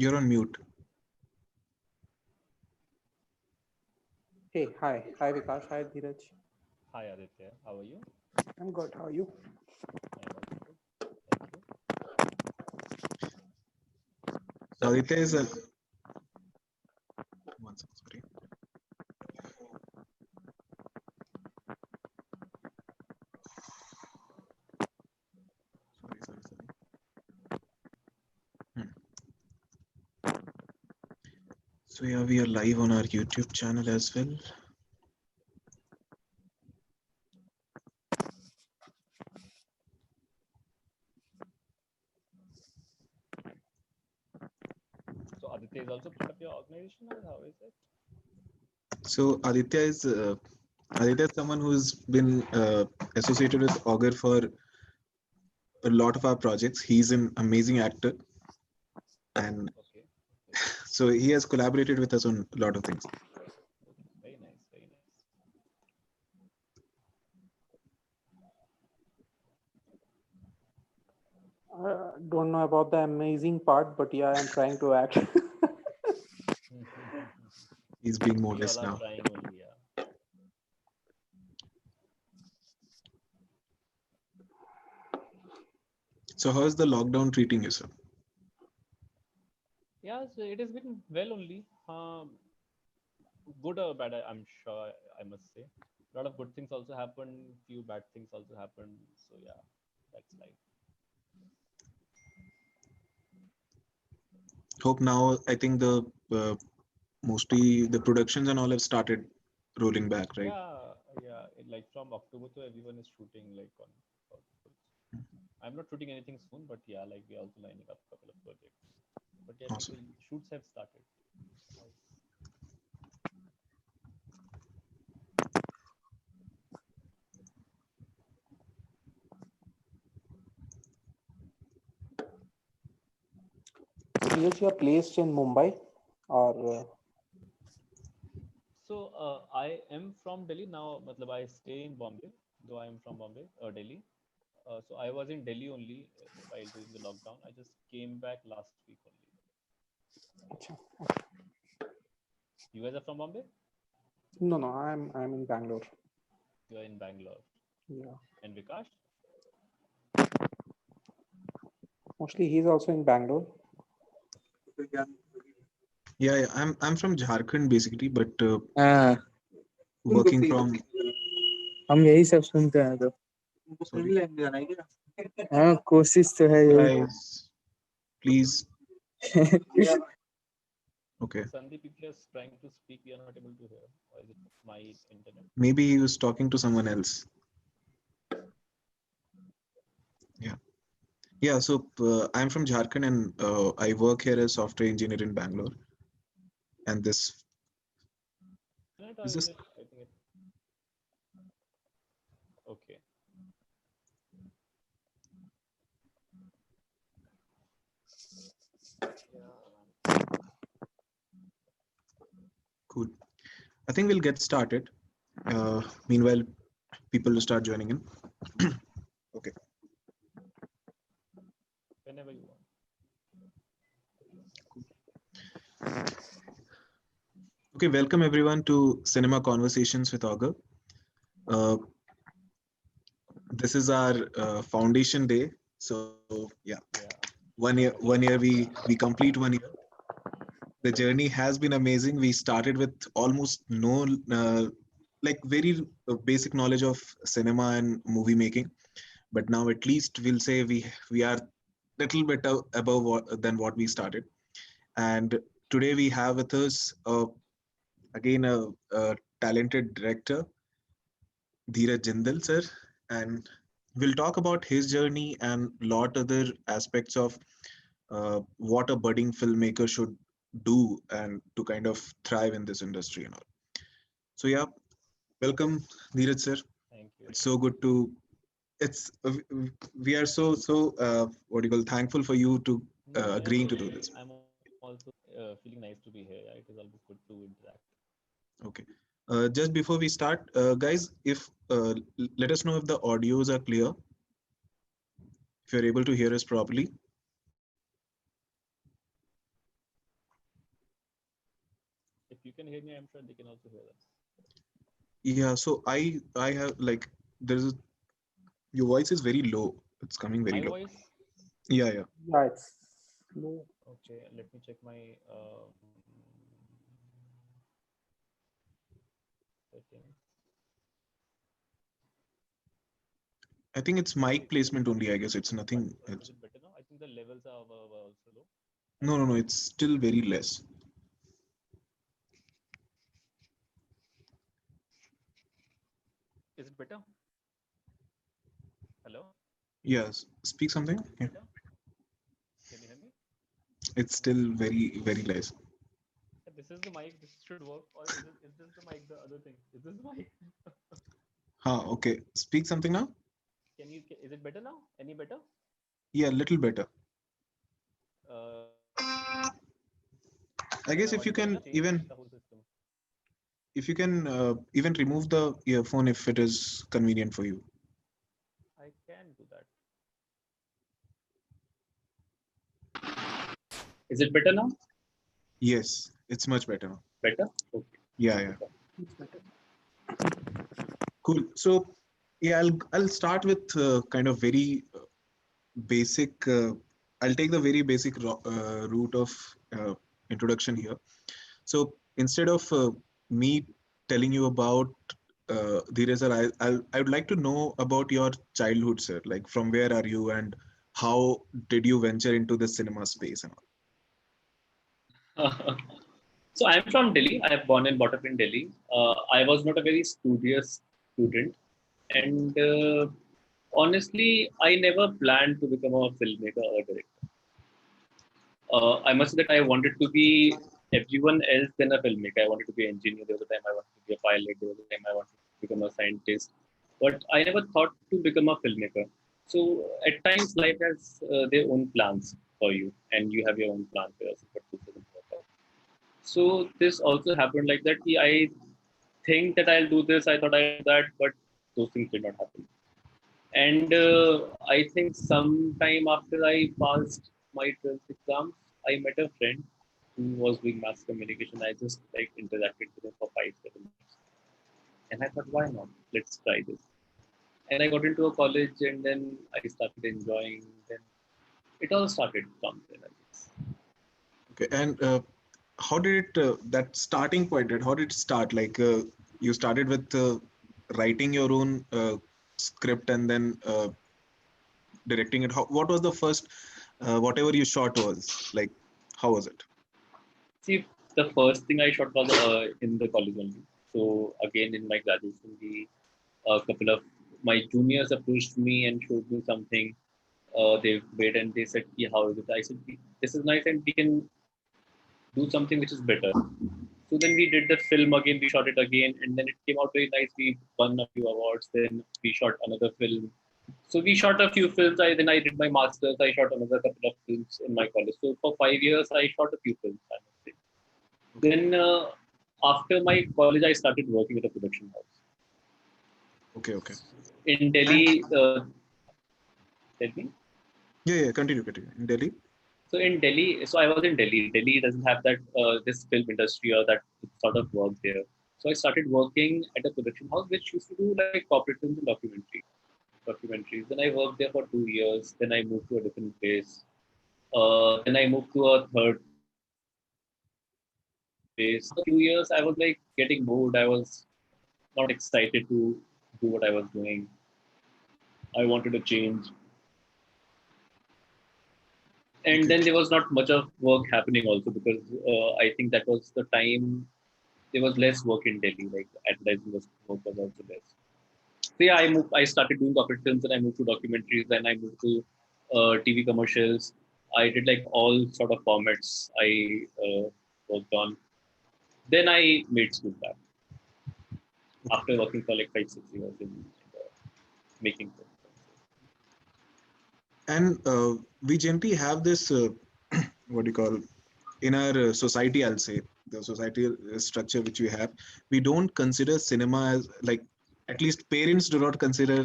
You're on mute. Hey, hi. Hi, Vikas. Hi, Dheeraj. Hi Aditya, how are you? I'm good. How are you? I'm also good. Thank you. So Aditya is a one second, sorry. Sorry. So yeah, we are live on our YouTube channel as well. So Aditya is also part of your organization, or how is it? So Aditya is someone who's been associated with AuguR for a lot of our projects. He's an amazing actor, and Okay. so he has collaborated with us on a lot of things. Very nice, very nice. Don't know about the amazing part, but yeah, I'm trying to act. He's being We all modest are now. trying only, yeah. So how is the lockdown treating you, sir? Yeah, so it has been well only. Good or bad, I'm sure I must say. A lot of good things also happened, few bad things also happened. So yeah, that's life. Hope now I think the mostly the productions and all have started rolling back, right? Yeah. Like from October to everyone is shooting like on. I'm not shooting anything soon, but yeah, like we're also lining up a couple of projects. But yeah, Awesome. people shoots have started. Dheeraj, you are placed in Mumbai, or So I am from Delhi now. Matlab I stay in Bombay, though I am from Bombay or Delhi. So I was in Delhi only while during the lockdown. I just came back last week only. Acha. You guys are from Bombay? No, I'm in Bangalore. You are in Bangalore. Yeah, And Vikash? mostly he's also in Bangalore. Yeah, I'm from Jharkhand basically, but हाँ working from. हम यही सब सुनते हैं तो Sorry. हाँ कोशिश तो है यही Guys, please. Okay. Sandeep, if you're trying to speak, we are not able to hear. Or is it my internet? Maybe he was talking to someone else. Yeah. Yeah. So I'm from Jharkhand and I work here as software engineer in Bangalore. And this Internet or is is this. it? I think it. Okay. Cool. I think we'll get started. Meanwhile, people will start joining in. Okay. Whenever you want. Okay. Welcome everyone to Cinema Conversations with AuguR. Uh, this is our foundation day. So yeah, Yeah. 1 year we complete 1 year. The journey has been amazing. We started with almost no like very basic knowledge of cinema and movie making, but now at least we'll say we are little bit above than what we started. And today we have with us again a talented director, Dheeraj Jindal sir, and we'll talk about his journey and lot other aspects of what a budding filmmaker should do and to kind of thrive in this industry and all. So yeah, welcome Dheeraj sir. Thank you. It's so good to. It's we are so what do you call thankful for you to No, agreeing to do this. I'm also feeling nice to be here. Yeah, it is always good to interact. Okay. Just before we start, guys, if let us know if the audios are clear, if you're able to hear us properly. you can hear me, I'm sure they can also hear us. Yeah, so I have like there's a, your voice is very low. It's coming very My low. voice. Yeah, yeah. Yeah, it's low. Okay, let me check my settings. I think it's mic placement only. I guess it's But nothing is else. it better now? I think the levels were also low. No, no, no. It's still very less. Is it better? Hello? Yes. Speak something. Is it Yeah. better? Can you hear me? It's still very, very less. This is the mic. This should work. Or is this the mic? The other thing. Is this the mic? Huh, okay. Speak something now? Is it better now? Any better? Yeah, a little better. I Then guess I if you wanted to can change even the whole system. even remove the earphone if it is convenient for you. I can do that. Is it better now? Yes, it's much better now. Better? Okay. Yeah, yeah. It's better. Cool. So yeah, I'll start with kind of very basic. I'll take the very basic route of introduction here. So instead of me telling you about Dheeraj sir, I would like to know about your childhood, sir. Like from where are you and how did you venture into the cinema space and So I'm from Delhi. I have born and brought up in Delhi. I was not a very studious student, and honestly, I never planned to become a filmmaker or a director. I must say that I wanted to be everyone else than a filmmaker. I wanted to be an engineer. There was a time I wanted to be a pilot. There was a time I wanted to become a scientist. But I never thought to become a filmmaker. So at times, life has their own plans for you, and you have your own plan for yourself. But this doesn't work out. So this also happened like that. I think that I'll do this. I thought I'll do that, but those things did not happen. And I think sometime after I passed my 12th exams, I met a friend who was doing mass communication. I just like interacted with him for 5 7 minutes, and I thought, why not? Let's try this. And I got into a college, and then I started enjoying. Then it all started from there, I guess. okay. And how did it that starting point? Right? How did it start? Like you started with writing your own script and then directing it. What was the first whatever you shot was like? How was it? See, the first thing I shot was in the college only. So again, in my graduation, a couple of my juniors approached me and showed me something. They wait and they said, "Yeah, how is it?" I said, "This is nice, and we can do something which is better." So then we did the film again. We shot it again, and then it came out very nice. We won a few awards. Then we shot another film. So we shot a few films. Then I did my masters. I shot another couple of films in my college. So for 5 years, I shot a few films. I must say. Then after my college, I started working at a production house Okay, okay. in And Delhi. Tell me. yeah, continue, continue. In Delhi. So in Delhi, so I was in Delhi. Delhi doesn't have that this film industry or that sort of work there. So I started working at a production house which used to do like corporate films and documentaries. Then I worked there for 2 years. Then I moved to a different place. Then I moved to a third place. A few years, I was like getting bored. I was not excited to do what I was doing. I wanted to change. And Okay. then there was not much of work happening also because I think that was the time there was less work in Delhi, like advertising work was also less. So yeah, I started doing corporate films, and I moved to documentaries, then I moved to TV commercials. I did like all sort of formats I worked on. Then I made school back after working for like 5 6 years in making films. And we generally have this what do you call in our society, I'll say the society structure which we have, we don't consider cinema as like, at least parents do not consider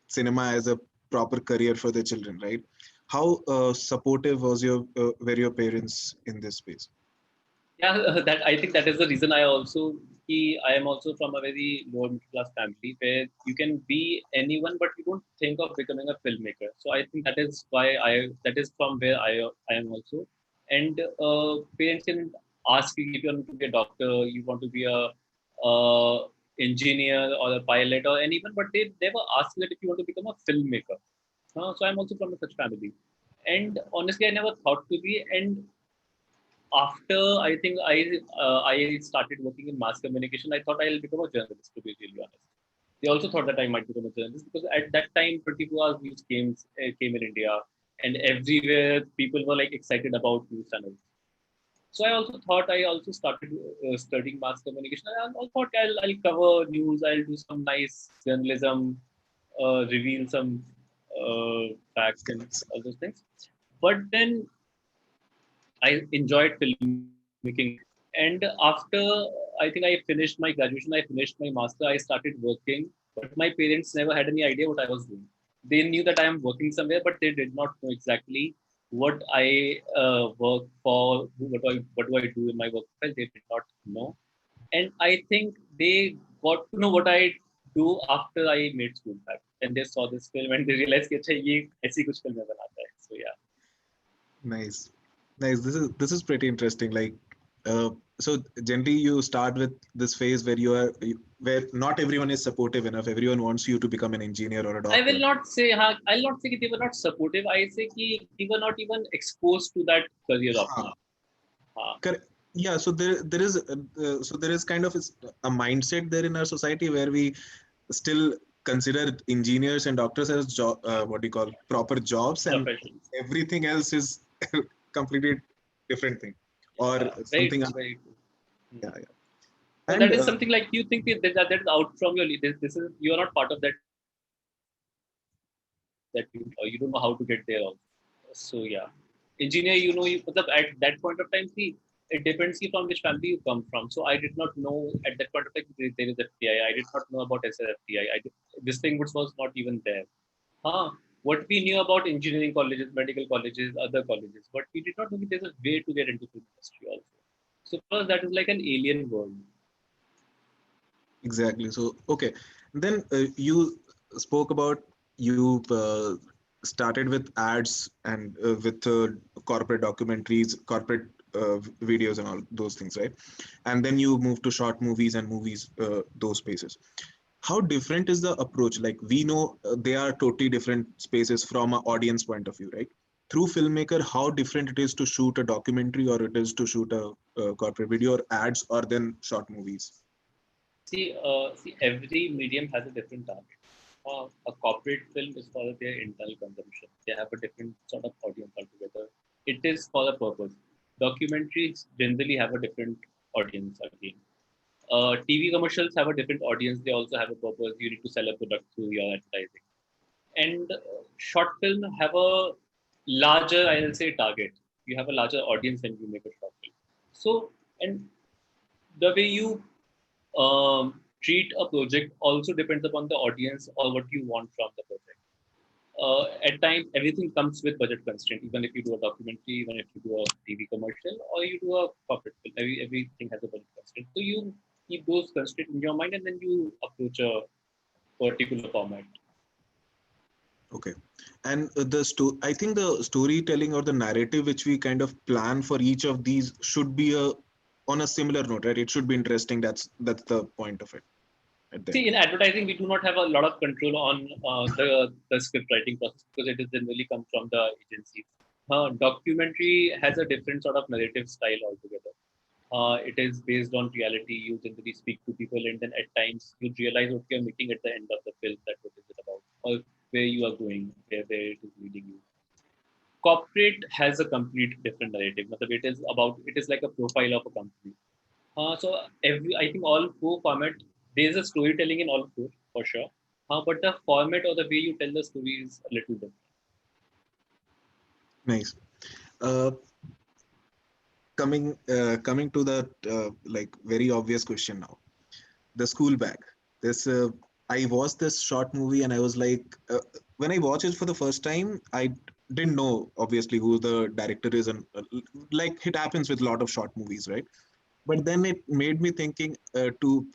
cinema as a proper career for their children, right? How supportive were your parents in this space? Yeah, that I think that is the reason I am also from a very lower middle class family where you can be anyone, but you don't think of becoming a filmmaker. So I think that is from where I am also. And parents can ask you if you want to be a doctor, you want to be a uh, engineer or a pilot or anyone, but they never ask you that if you want to become a filmmaker. So I'm also from a such family, and honestly, I never thought to be. And after I started working in mass communication, I thought I'll become a journalist. To be really honest, they also thought that I might become a journalist because at that time 24 hours news came in India, and everywhere people were like excited about news channels. So I also started studying mass communication. And I thought I'll cover news. I'll do some nice journalism, reveal some facts and all those things. But then I enjoyed filmmaking a lot. And after I think I finished my graduation, I finished my master, I started working, but my parents never had any idea what I was doing. They knew that I am working somewhere, but they did not know exactly what I work for, what do I do in my work profile. They did not know. And I think they got to know what I do after I made school back. And they saw this film and they realized that ये ऐसी कुछ film में बनाता है. So yeah. Nice, nice. This is pretty interesting. Like, uh, so generally you start with this phase where where not everyone is supportive enough. Everyone wants you to become an engineer or a I will doctor. not say, I'll not say that they were not supportive. I say that they were not even exposed to that career option. Huh. Correct. Yeah. So there is kind of a mindset there in our society where we still consider engineers and doctors as what do you call proper jobs, and Professions. everything else is completely different thing or Yeah, very something. true, very true. Yeah, yeah. So And that is something like you think that is out from your this is you are not part of that you don't know how to get there also. So yeah, engineer, at that point of time, see, it depends from which family you come from. So I did not know at that point of time there is FTI. I did not know about SFTI. This thing was not even there. What we knew about engineering colleges, medical colleges, other colleges, but we did not know that there's a way to get into film industry also. So for us, that is like an alien world. exactly. So okay, then you spoke about you started with ads and with corporate documentaries, corporate videos, and all those things, right? And then you moved to short movies and movies, those spaces. How different is the approach? Like, we know they are totally different spaces from an audience point of view, right? Through filmmaker, how different it is to shoot a documentary or it is to shoot a corporate video or ads or then short movies. See, every medium has a different target. A corporate film is for their internal consumption. They have a different sort of audience altogether. It is for a purpose. Documentaries generally have a different audience again. TV commercials have a different audience. They also have a purpose. You need to sell a product through your advertising. And short film have a larger, I'll say, target. You have a larger audience when you make a short film. So, and the way you treat a project also depends upon the audience or what you want from the project. At times, everything comes with budget constraint. Even if you do a documentary, even if you do a TV commercial, or you do a corporate film, everything has a budget constraint. So you keep those constraints in your mind, and then you approach a particular format. Okay. And I think the storytelling or the narrative which we kind of plan for each of these should be on a similar note, right? It should be interesting. That's the point of it at the See, end. in advertising, we do not have a lot of control on the script writing process because it is generally comes from the agencies. Documentary has a different sort of narrative style altogether. It is based on reality. You generally speak to people, and then at times you realize what you're making at the end of the film. That what is it about, or where you are going, where it is leading you. Corporate has a complete different narrative. It is like a profile of a company. So I think all four format there is a storytelling in all four for sure. But the format or the way you tell the story is a little different. Nice. Uh, coming to that like very obvious question now. The school bag. This I watched this short movie and I was like, when I watched it for the first time, I didn't know obviously who the director is, and like it happens with a lot of short movies, right? But then it made me thinking to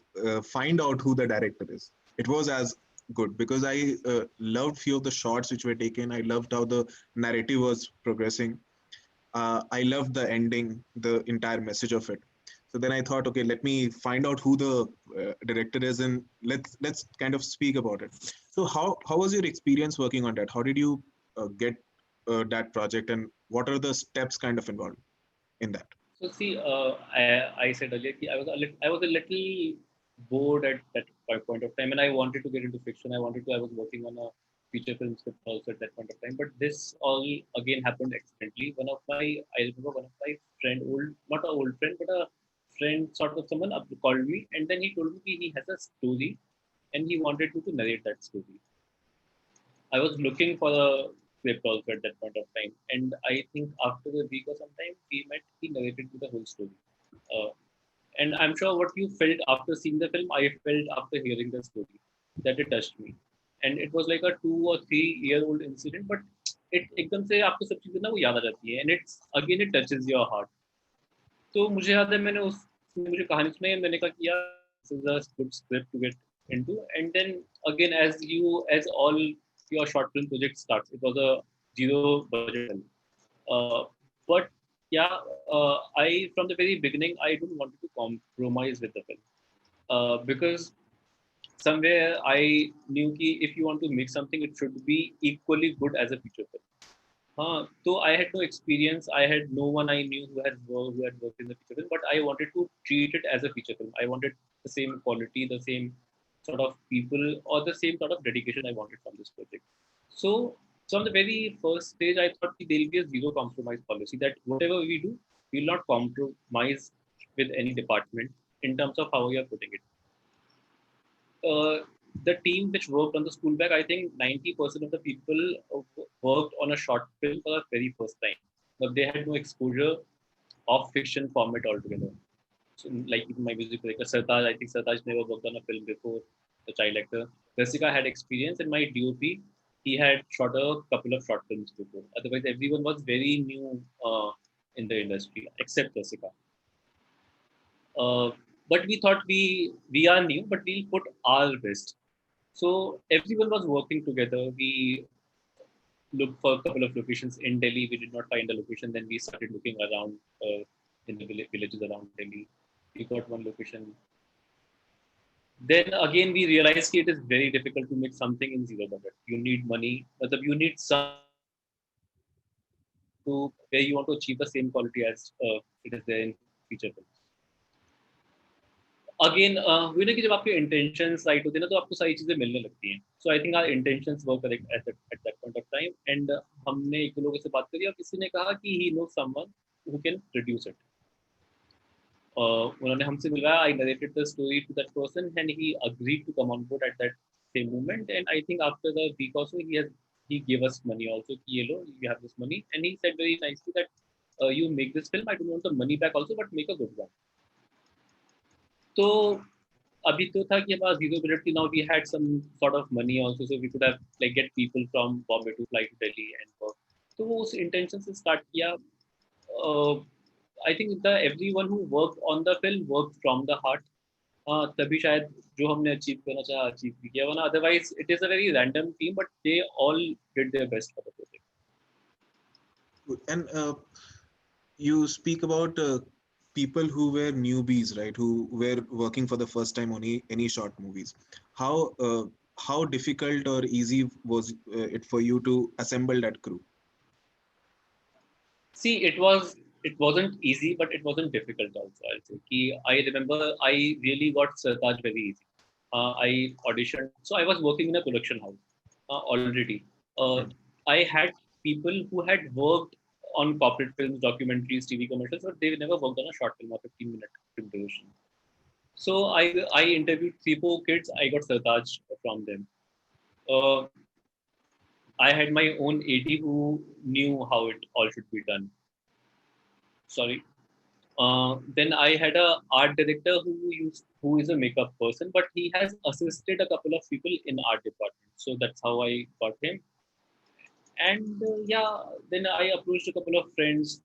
find out who the director is. It was as good because I loved few of the shots which were taken. I loved how the narrative was progressing. I loved the ending, the entire message of it. So then I thought, okay, let me find out who the director is, and let's kind of speak about it. So how was your experience working on that? How did you get that project, and what are the steps kind of involved in that? So see, I said earlier that I was a little bored at that point of time, and I wanted to get into fiction. I was working on a feature film script also at that point of time. But this all again happened accidentally. I remember one of my friend, not an old friend, but a friend, sort of someone called me, and then he told me he has a story, and he wanted me to narrate that story. I was looking for a script also at that point of time, and I think after a week or sometime we met. He narrated me the whole story, uh, and I'm sure what you felt after seeing the film, I felt after hearing the story, that it touched me, and it was like a 2 or 3 year old incident, but it एकदम से आपको सब चीजें ना वो याद आ जाती है, and it's again it touches your heart. तो मुझे याद है मैंने उसने मुझे कहानी सुनाई, मैंने कहा कि यार this is a good script to get into, and then again as all your short film project starts, it was a zero budget film, uh, but yeah, I from the very beginning I don't want to compromise with the film, because somewhere I knew that if you want to make something, it should be equally good as a feature film. So I had no experience. I had no one I knew who had worked in the feature film, but I wanted to treat it as a feature film. I wanted the same quality, the same sort of people, or the same sort of dedication I wanted from this project. So, so on the very first stage, I thought there will be a zero compromise policy, that whatever we do, we will not compromise with any department in terms of how we are putting it. The team which worked on the school bag, I think 90% of the people worked on a short film for the very first time. But they had no exposure of fiction format altogether. So, like my music director Sartaj, I think Sartaj never worked on a film before, the child actor. Rasika had experience, and my DOP, he had shot a couple of short films before. Otherwise, everyone was very new in the industry, except Rasika. Uh, but we thought we are new, but we'll put our best. So everyone was working together. We looked for a couple of locations in Delhi. We did not find a location. Then we started looking around in the villages around Delhi. We got one location. Then again, we realized it is very difficult to make something in zero budget. You need money. You need some to where you want to achieve the same quality as it is there in feature films. Again हुई ना कि जब आपके intentions right होते हैं ना, तो आपको सारी चीजें मिलने लगती हैं. So I think our intentions were correct at that point of time, and हमने एक दो लोगों से बात करी और किसी ने कहा कि he know someone who can produce it. उन्होंने हमसे मिलवाया. I narrated the story to that person and he agreed to come on board at that same moment, and I think after the week also he gave us money also, कि ये लो, you have this money, and he said very nicely that you make this film, I don't want the money back also, but make a good one. तो अभी तो था कि हमारा zero budget थी. Now we had some sort of money also, so we could have like get people from Bombay to fly to Delhi and work. तो वो उस intention से start किया. I think everyone who worked on the film worked from the heart. तभी शायद जो हमने achieve करना चाहा achieve भी किया. वरना otherwise it is a very random team, but they all did their best for the project. And you speak about people who were newbies, right? Who were working for the first time on any short movies. How difficult or easy was it for you to assemble that crew? See, it wasn't easy, but it wasn't difficult also. I'll say. I remember I really got Sartaj very easy. I auditioned, so I was working in a production house already. I had people who had worked on corporate films, documentaries, TV commercials, but they never worked on a short film or 15-minute film duration. So I interviewed 3-4 kids. I got Sartaj from them. I had my own AD who knew how it all should be done. Sorry. Then I had a art director who is a makeup person, but he has assisted a couple of people in art department. So that's how I got him. And then I approached a couple of friends,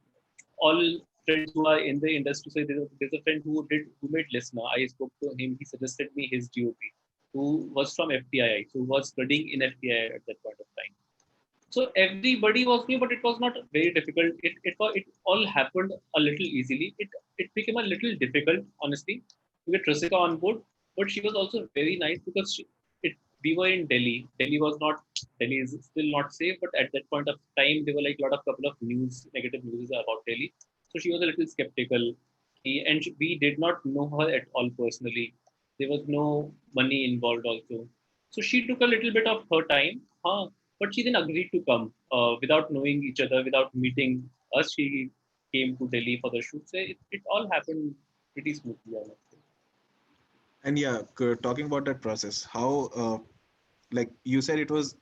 all friends who are in the industry. So there's a friend who made Listener. I spoke to him. He suggested me his DOP, who was from FTII, who was studying in FTII at that point of time. So everybody was new, but it was not very difficult. It all happened a little easily. It became a little difficult, honestly, to get Rasika on board. But she was also very nice because we were in Delhi. Delhi is still not safe, but at that point of time, there were like a lot of couple of negative news about Delhi. So she was a little skeptical, we did not know her at all personally. There was no money involved also. So she took a little bit of her time, but she then agreed to come without knowing each other, without meeting us. She came to Delhi for the shoot. So it all happened pretty smoothly, honestly. And yeah, talking about that process, how like you said, it was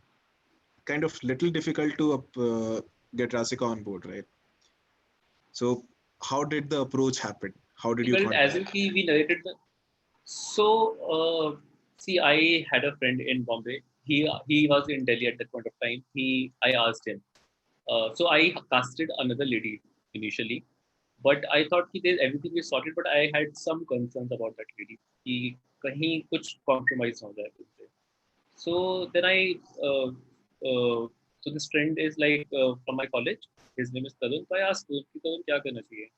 kind of little difficult to get Rasika on board, right? So how did the approach happen? How did you Difficult as contact? if we narrated the. So, see, I had a friend in Bombay. He was in Delhi at that point of time. I asked him. So I casted another lady initially, but I thought everything is sorted. But I had some concerns about that lady. कि कहीं कुछ compromise हो जाए उससे. So then so this friend is like from my college. His name is Tarun. So I asked him, Tarun क्या करना चाहिए?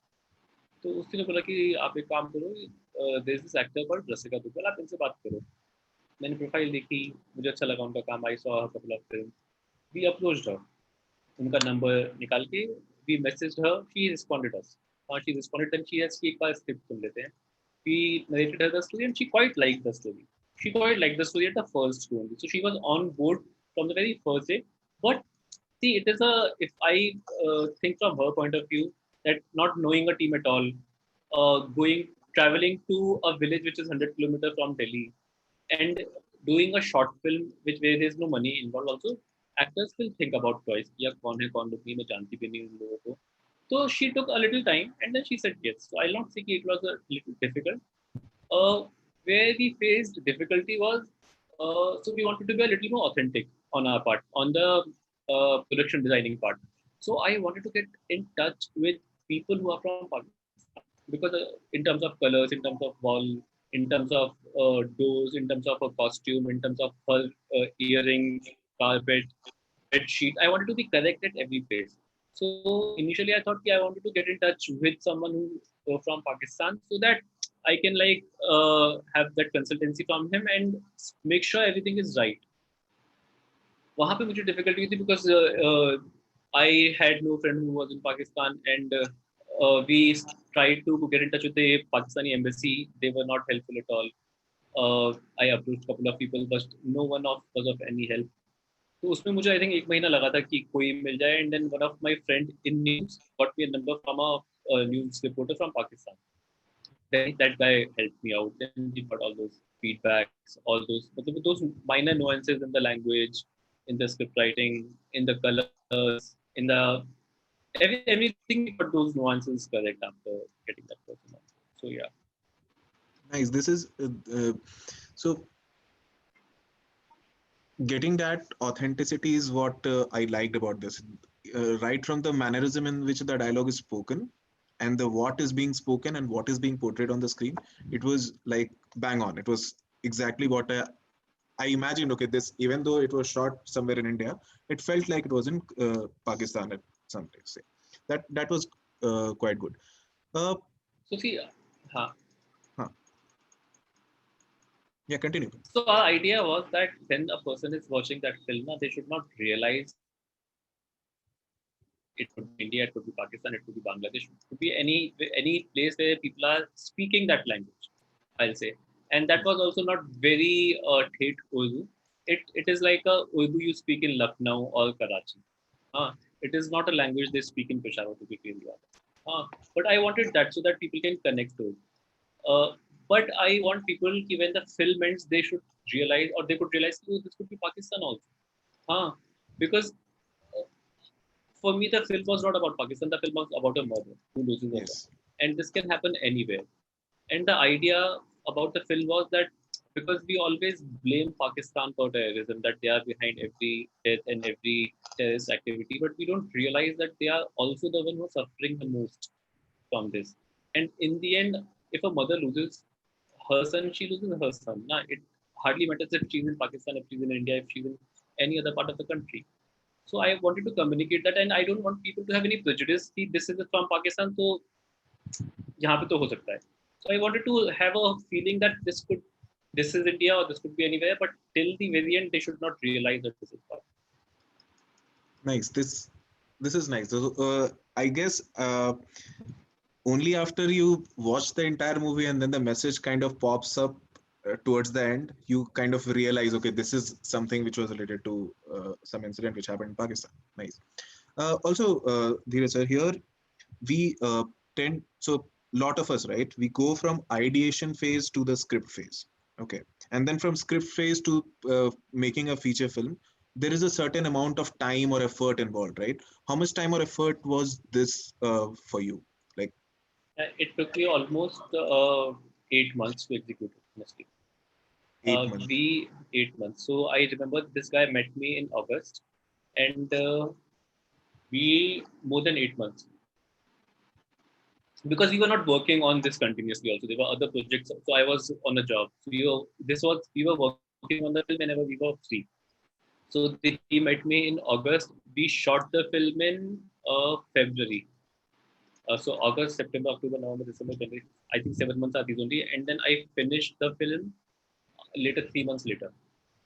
तो उसने बोला कि आप एक काम करो, there is this actor called Rasika Duggal, आप इनसे बात करो. मैंने प्रोफाइल देखी, मुझे अच्छा लगा उनका काम. I saw couple of film, we approached her, उनका नंबर निकाल के we messaged her, she responded us. She responded, then she has, एक बार स्क्रिप्ट सुन लेते हैं. We narrated her the story and she quite like the story. She quite liked the story at the first go only. So she was on board from the very first day. But see, it is if I think from her point of view, that not knowing a team at all, traveling to a village which is 100 kilometers from Delhi, and doing a short film where there's no money involved also, actors will think about twice. Yeah, कौन है कौन नहीं, मैं जानती भी नहीं उन लोगों को. So she took a little time and then she said yes. So I'll not say it was a little difficult. Where we faced difficulty was, so we wanted to be a little more authentic on our part, on the production designing part. So I wanted to get in touch with people who are from Pakistan, because in terms of colors, in terms of wall, in terms of doors, in terms of a costume, in terms of her earrings, carpet, bed sheet, I wanted to be correct at every place. So initially I thought I wanted to get in touch with someone who from Pakistan, so that I can have that consultancy from him and make sure everything is right. वहाँ पे मुझे difficulty हुई थी because I had no friend who was in Pakistan, and we tried to get in touch with the Pakistani embassy. They were not helpful at all. I approached a couple of people, but no one was of any help. तो उसमें मुझे I think एक महीना लगा था कि कोई मिल जाए, and then one of my friend in news got me a number from a news reporter from Pakistan. Then that guy helped me out. Then we got all those feedbacks, all those minor nuances in the language, in the script writing, in the colors, in the everything. We got those nuances correct after getting that person on. So yeah. Nice. This is so getting that authenticity is what I liked about this. Right from the mannerism in which the dialogue is spoken, and the what is being spoken and what is being portrayed on the screen, it was like bang on. It was exactly what I imagined. Okay, this, even though it was shot somewhere in India, it felt like it was in Pakistan at some place. That was quite good. So see, huh. Yeah, continue. So our idea was that when a person is watching that film, they should not realize it could be India, it could be Pakistan, it could be Bangladesh, it could be any place where people are speaking that language, I'll say. And that was also not very Thet Urdu. It is like a Urdu you speak in Lucknow or Karachi. It is not a language they speak in Peshawar, to be clearly honest. But I wanted that so that people can connect to it. But I want people, when the film ends, they should realize, or they could realize, oh, this could be Pakistan also. Because for me, the film was not about Pakistan. The film was about a mother who loses her son. And this can happen anywhere. And the idea about the film was that, because we always blame Pakistan for terrorism, that they are behind every death and every terrorist activity, but we don't realize that they are also the one who are suffering the most from this. And in the end, if a mother loses her son, she loses her son. Nah, it hardly matters if she's in Pakistan, if she's in India, if she's in any other part of the country. So I wanted to communicate that, and I don't want people to have any prejudice. See, this is from Pakistan, so यहाँ पे तो हो सकता है. So I wanted to have a feeling that this is India or this could be anywhere, but till the very end, they should not realize that this is Pakistan. Nice. This is nice. So, I guess only after you watch the entire movie and then the message kind of pops up towards the end, you kind of realize, okay, this is something which was related to some incident which happened in Pakistan. Nice. Also, Dheeraj sir, here we tend, so lot of us, right, we go from ideation phase to the script phase. Okay. And then from script phase to making a feature film, there is a certain amount of time or effort involved, right? How much time or effort was this for you? Like It took me almost 8 months to execute it, honestly. 8 months. We 8 months. So I remember this guy met me in August, and we more than 8 months, because we were not working on this continuously. Also, there were other projects. So I was on a job. So we were working on the film whenever we were free. So he met me in August. We shot the film in February. So August, September, October, November, December, January. I think 7 months are these only. And then I finished the film later, 3 months later.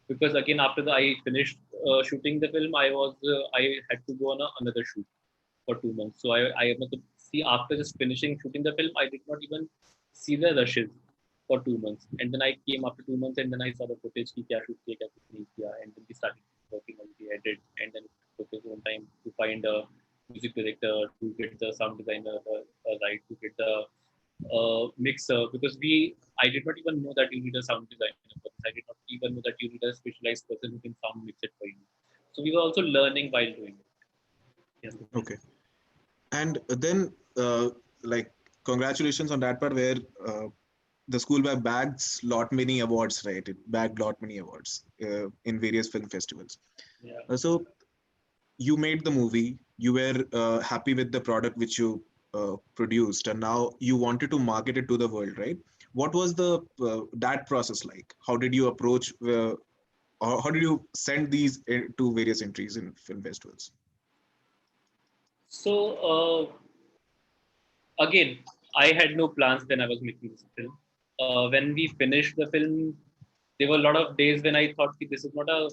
Because again, after I finished shooting the film, I had to go on another shoot for 2 months. So I must see, after just finishing shooting the film, I did not even see the rushes for 2 months. And then I came after 2 months, and then I saw the footage, ki kya shoot kiya, kya shoot nahi kiya, and then we started working on the edit, and then it took his own time to find a music director, to get the sound designer right, to get the mixer, because I did not even know that you need a sound designer for this. I did not even know that you need a specialized person who can sound mix it for you. So we were also learning while doing it. Yeah. Okay. And then, like, congratulations on that part where the school bags lot many awards, right? It bagged lot many awards in various film festivals. Yeah. So you made the movie, you were happy with the product which you produced, and now you wanted to market it to the world, right? What was the that process like? How did you approach? Or how did you send these to various entries in film festivals? So again, I had no plans when I was making this film. When we finished the film, there were a lot of days when I thought this is not a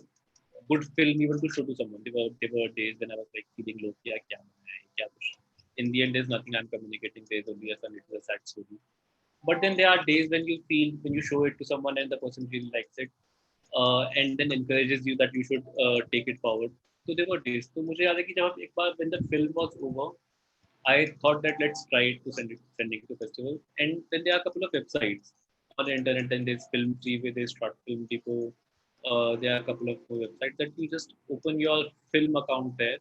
good film even to show to someone. There were days when I was like feeling low, kya bana hai, kya kuch. In the end, there's nothing I'm communicating. There's only a sad story. But then there are days when you show it to someone and the person really likes it, and then encourages you that you should take it forward. So there were days. So मुझे याद है कि जब एक बार when the film was over, I thought that let's try to send it to festival. And then there are a couple of websites on the internet. Then there's Film Freeway, there's Short Film Depot. There are a couple of websites that you just open your film account there,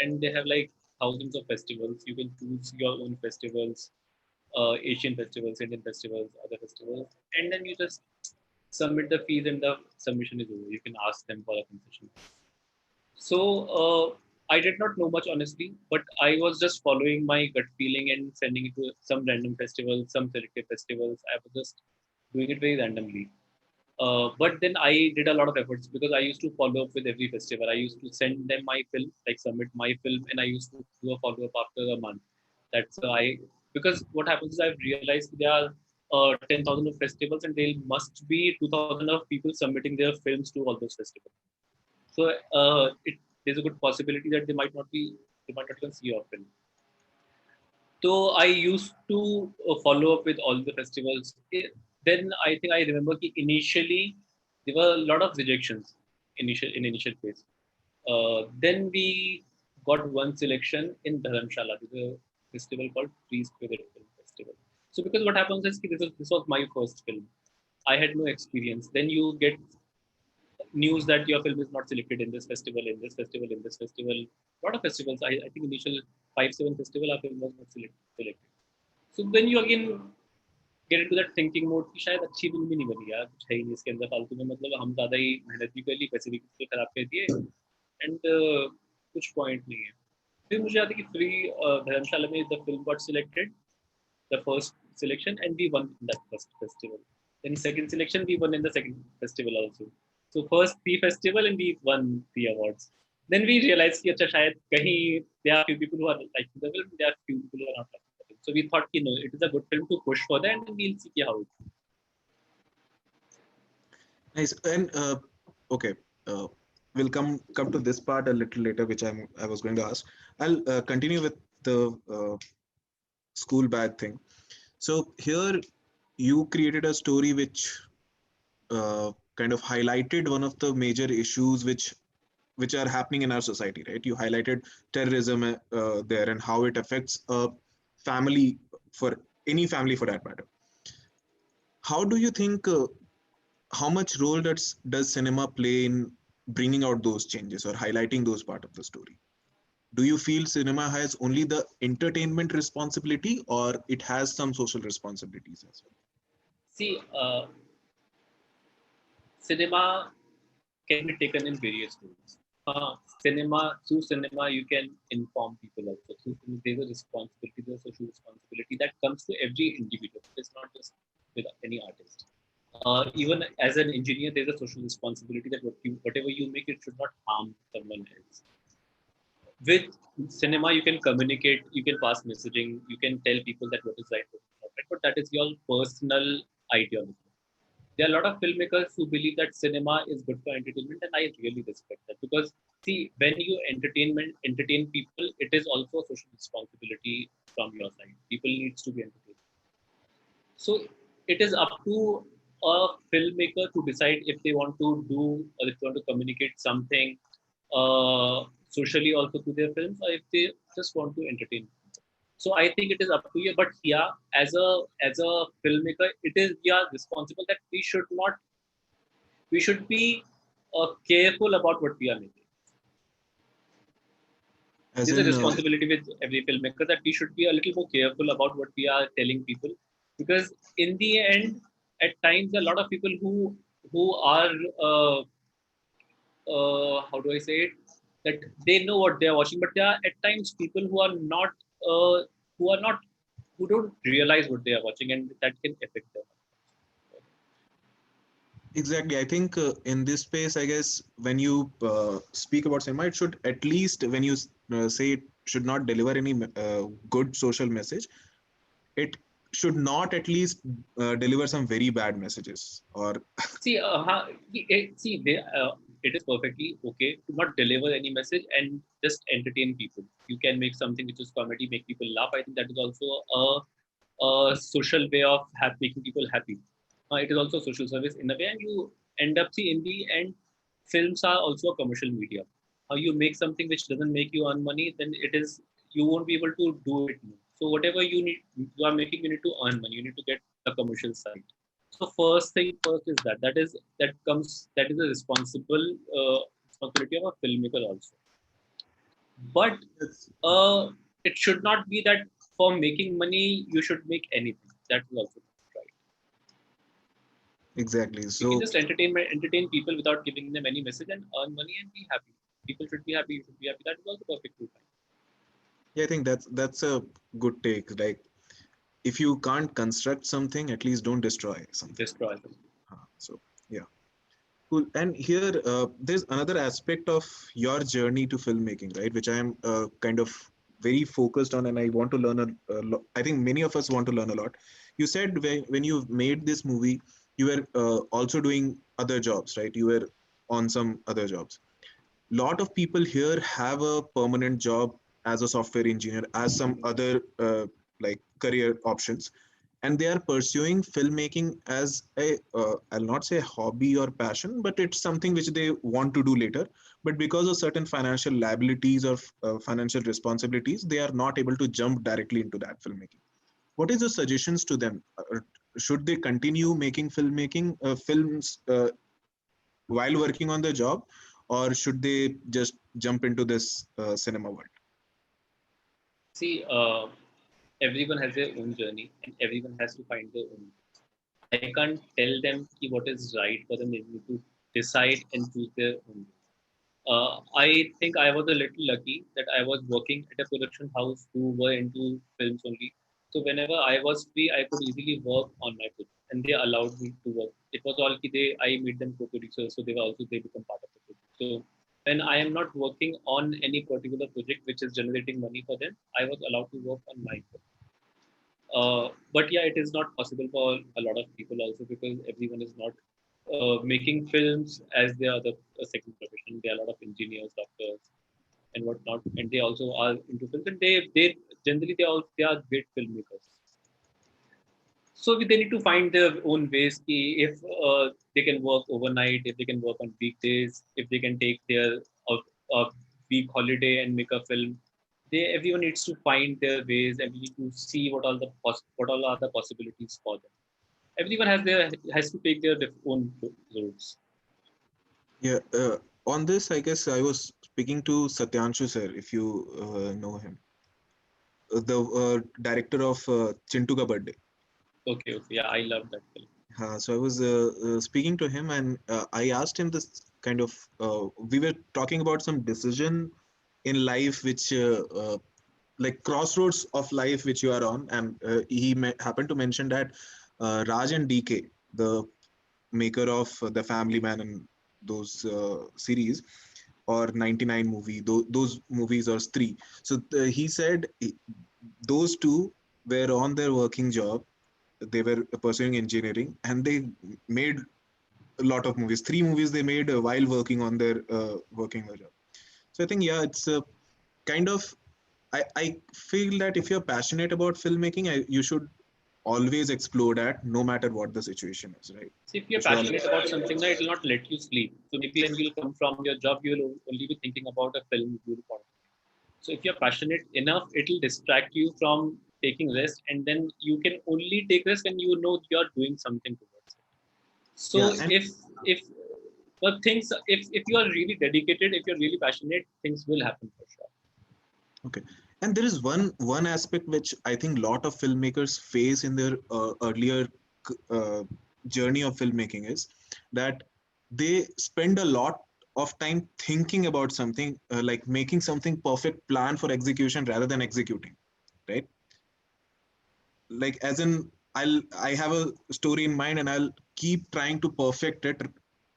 and they have like thousands of festivals. You can choose your own festivals, Asian festivals, Indian festivals, other festivals, and then you just submit the fees, and the submission is over. You can ask them for a concession. So I did not know much, honestly, but I was just following my gut feeling and sending it to some random festivals, some selective festivals. I was just doing it very randomly. But then I did a lot of efforts because I used to follow up with every festival. I used to send them my film, like submit my film, and I used to do a follow up after a month. That's because what happens is I've realized there are 10,000 of festivals, and there must be 2,000 of people submitting their films to all those festivals. So there's a good possibility that they might not even see your film. So I used to follow up with all the festivals. Then I think I remember that initially there were a lot of rejections initial phase. Then we got one selection in Dharamshala. There's a festival called Free Spirit Film Festival. So because what happens is this was my first film. I had no experience. Then you get news that your film is not selected in this festival, in this festival, in this festival. A lot of festivals. I think initial 5-7 festival our film was not selected. So then you again get into that thinking mode कि शायद अच्छी film भी नहीं बनी यार, कुछ है ही नहीं इसके अंदर फालतू में, मतलब हम ज़्यादा ही मेहनत भी कर ली, पैसे भी खराब कर दिए, and कुछ point नहीं है. फिर मुझे याद है कि फ्री धर्मशाला में the film got selected, the first selection, and we won in that first festival. Then second selection, we won in the second festival also. So first pre-festival and we won 3 awards. Then we realized कि अच्छा शायद कहीं there are few people who are liking the film, there are few people who are not liking the film. So we thought कि no, it is a good film to push for that, and then we'll see how it goes. Nice. And okay, we'll come to this part a little later, which I was going to ask. I'll continue with the school bag thing. So here you created a story which kind of highlighted one of the major issues which are happening in our society, right? You highlighted terrorism there and how it affects a family, for any family for that matter. How do you think? How much role does cinema play in bringing out those changes or highlighting those part of the story? Do you feel cinema has only the entertainment responsibility, or it has some social responsibilities as well? See, cinema can be taken in various ways. Through cinema, you can inform people also. Through cinema, there's a responsibility, there's a social responsibility that comes to every individual. It's not just with any artist. Even as an engineer, there's a social responsibility that whatever you make, it should not harm someone else. With cinema, you can communicate, you can pass messaging, you can tell people that what is right, what is not right, but that is your personal ideology. There are a lot of filmmakers who believe that cinema is good for entertainment, and I really respect that, because see, when you entertain people, it is also a social responsibility from your side. People needs to be entertained. So it is up to a filmmaker to decide if they want to do, or if they want to communicate something socially also to their films, or if they just want to entertain. So I think it is up to you. But yeah, as a filmmaker, it is we are responsible that we should be careful about what we are making. As There's a in, responsibility with every filmmaker that we should be a little more careful about what we are telling people, because in the end, at times, a lot of people who are how do I say it, that they know what they are watching, but there are at times people uh, who are not who don't realize what they are watching, and that can affect them. exactly. I think in this space, I guess when you speak about cinema, it should at least, when you say it should not deliver any good social message, it should not at least deliver some very bad messages or See, it is perfectly okay to not deliver any message and just entertain people. You can make something which is comedy, make people laugh. I think that is also a social way of making people happy. It is also social service in a way, and you end up, see, in the end, films are also a commercial media. You make something which doesn't make you earn money, then you won't be able to do it more. So whatever you are making, you need to earn money. You need to get a commercial side. So first thing first is that is a responsibility of a filmmaker also. But it should not be that for making money you should make anything. That is also not right. exactly. You can So just entertain people without giving them any message and earn money and be happy. People should be happy. You should be happy. That is also perfectly fine. yeah, I think that's a good take. Like, if you can't construct something, at least don't destroy something. Destroy them. So yeah, cool. And here, there's another aspect of your journey to filmmaking, right? Which I am kind of very focused on, and I want to learn a lot. I think many of us want to learn a lot. You said when you made this movie, you were also doing other jobs, right? You were on some other jobs. Lot of people here have a permanent job as a software engineer, as some other like career options, and they are pursuing filmmaking as a I'll not say hobby or passion, but it's something which they want to do later. But because of certain financial liabilities or financial responsibilities, they are not able to jump directly into that filmmaking. What is the suggestions to them? Should they continue making films while working on the job, or should they just jump into this cinema world? See, everyone has their own journey and everyone has to find their own. I can't tell them what is right for them. They need to decide and choose their own. I think I was a little lucky that I was working at a production house who were into films only. So whenever I was free, I could easily work on my project, and they allowed me to work. It was all ki I made them co-producers, so they become part of the project. So when I am not working on any particular project which is generating money for them, I was allowed to work on my project. But yeah, it is not possible for a lot of people also because everyone is not making films as their other second profession. There are a lot of engineers, doctors, and whatnot, and they also are into films. And they generally they are great filmmakers. So they need to find their own ways. If they can work overnight, if they can work on weekdays, if they can take their a week holiday and make a film, everyone needs to find their ways and we need to see what all are the possibilities for them. Everyone has to take their own routes. Yeah. On this, I guess I was speaking to Satyanshu sir, if you know him, the director of Chintu Ka Birthday. Okay, yeah, I love that film. So I was speaking to him, and I asked him this kind of. We were talking about some decision in life, which like crossroads of life, which you are on, and happened to mention that Raj and DK, the maker of The Family Man and those series, or 99 movie, those movies, or Stree. So he said those two were on their working job, they were pursuing engineering, and they made a lot of movies. Three movies they made while working on their working job. So I think, yeah, it's a kind of, I feel that if you're passionate about filmmaking, you should always explore that, no matter what the situation is, right? So if you're You should passionate always. about something, it will not let you sleep. So maybe when you'll come from your job, you will only be thinking about a film you will want. So if you're passionate enough, it will distract you from taking rest, and then you can only take rest when you know you're doing something towards it. Yeah, So and if but things if you are really dedicated, if you're really passionate, things will happen for sure. okay. And there is one aspect which I think a lot of filmmakers face in their earlier uh, journey of filmmaking is that they spend a lot of time thinking about something, like making something perfect plan for execution rather than executing, right? Like, as in, I have a story in mind and I'll keep trying to perfect it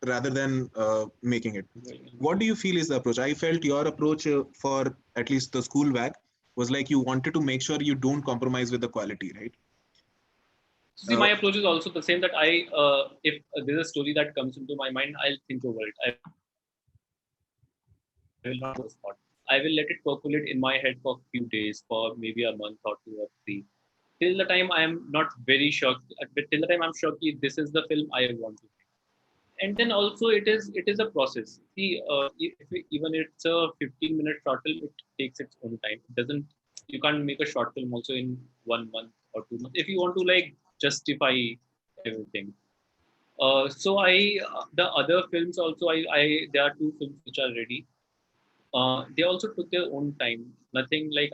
rather than making it. What do you feel is the approach? I felt your approach for at least the school bag was like you wanted to make sure you don't compromise with the quality, right? So see, uh, my approach is also the same. That if there's a story that comes into my mind, I'll think over it. I will not go on the spot. I will let it percolate in my head for a few days, for maybe a month or 2 or 3, till the time I am not very sure. But till the time I'm sure that this is the film I want to make. And then also it is a process. See, even it's a 15-minute short film, it takes its own time. It doesn't You can't make a short film also in 1 month or 2 months if you want to like justify everything. The other films also, I there are two films which are ready. They also took their own time. Nothing like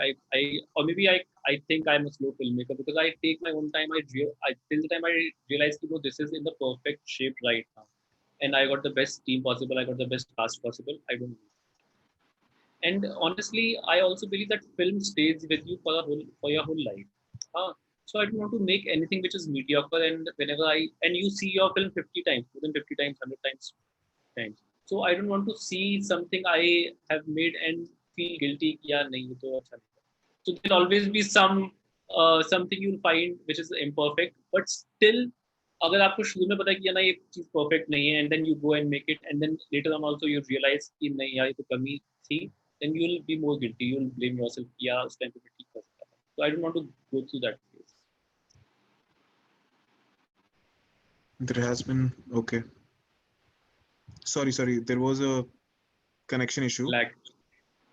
or maybe I think I'm a slow filmmaker because I take my own time. Till the time I realize, this is in the perfect shape right now, and I got the best team possible. I got the best cast possible. I don't. And honestly, I also believe that film stays with you for your whole life. So I don't want to make anything which is mediocre. And you see your film 50 times, more than 50 times, 100 times. So I don't want to see something I have made and feel guilty. Yeah, nahi, ye to acha nahi. So there'll always be something you'll find which is imperfect, but still, अगर आपको शुरू में पता है कि ना ये चीज perfect नहीं है, and then you go and make it, and then later on also you realize कि नहीं यार ये तो कमी थी, then you'll be more guilty. You'll blame yourself. Yeah, उस time पे मैं ठीक कर सकता था. So I don't want to go through that phase. there has been, okay, sorry, there was a connection issue. Like,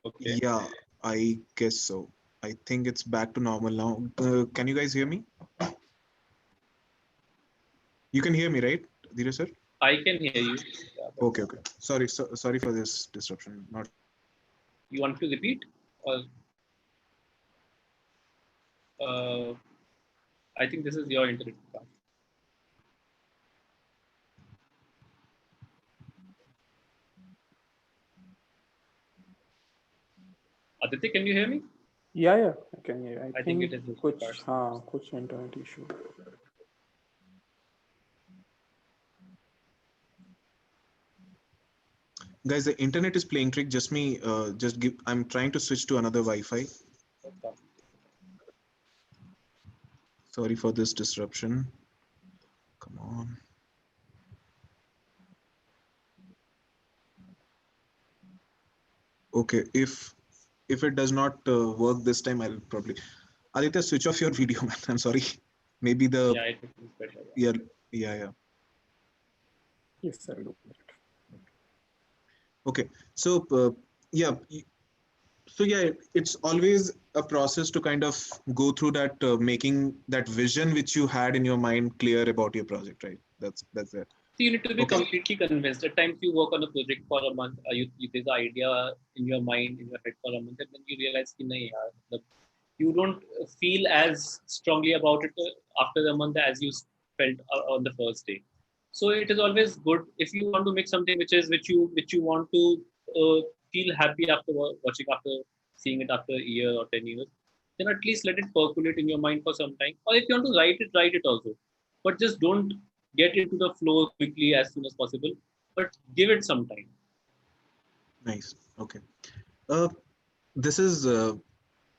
okay. Yeah, I guess so. I think it's back to normal now. Can you guys hear me? You can hear me, right, Dheeraj sir? I can hear you. Yeah, but Okay. Sorry for this disruption. Not sure what happened. you want to repeat? Or uh, I think this is your internet part. Aditya, can you hear me? Yeah, I can hear. I think it is his कुछ parts. हाँ कुछ internet issue. Guys, the internet is playing trick. I'm trying to switch to another Wi-Fi. Sorry for this disruption. Come on. Okay, if it does not work this time, I'll probably Aditya, switch off your video, man. I'm sorry. Maybe the Yeah, I think it's better. yeah. Yes, I'll do that. Okay, so yeah, so yeah, it's always a process to kind of go through that, making that vision which you had in your mind clear about your project, right? That's it. So you need to be Okay. completely convinced. At times you work on a project for a month, there's an idea in your mind, in your head for a month, and then you realize कि नहीं यार, you don't feel as strongly about it after the month as you felt on the first day. So it is always good if you want to make something which you want to feel happy after watching, after seeing it after a year or 10 years. Then at least let it percolate in your mind for some time. Or if you want to write it also. But just don't get into the flow quickly as soon as possible. But give it some time. Nice. Okay. Uh, this is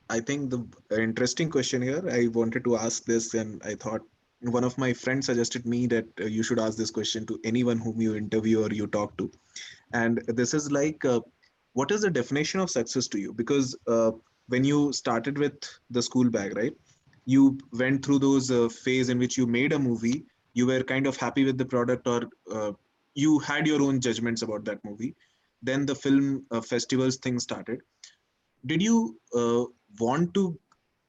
I think the interesting question here. I wanted to ask this, and I thought one of my friends suggested me that you should ask this question to anyone whom you interview or you talk to. And this is like, what is the definition of success to you? Because when you started with the school bag, right? You went through those phase in which you made a movie. You were kind of happy with the product, or you had your own judgments about that movie. Then the film festivals thing started. Did you want to,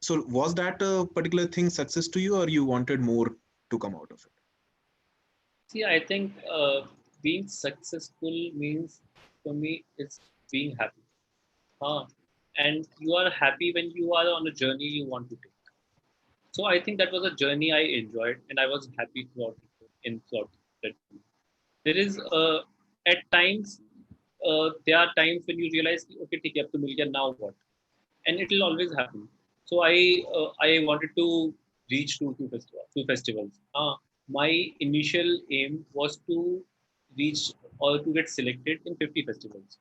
so was that a particular thing success to you, or you wanted more to come out of it? See, I think being successful means, for me, it's being happy. And you are happy when you are on a journey you want to take. So I think that was a journey I enjoyed, and I was happy throughout that journey. There is at times there are times when you realize, okay, take up to million, now what? And it will always happen. So I wanted to reach two festivals. My initial aim was to reach or to get selected in 50 festivals.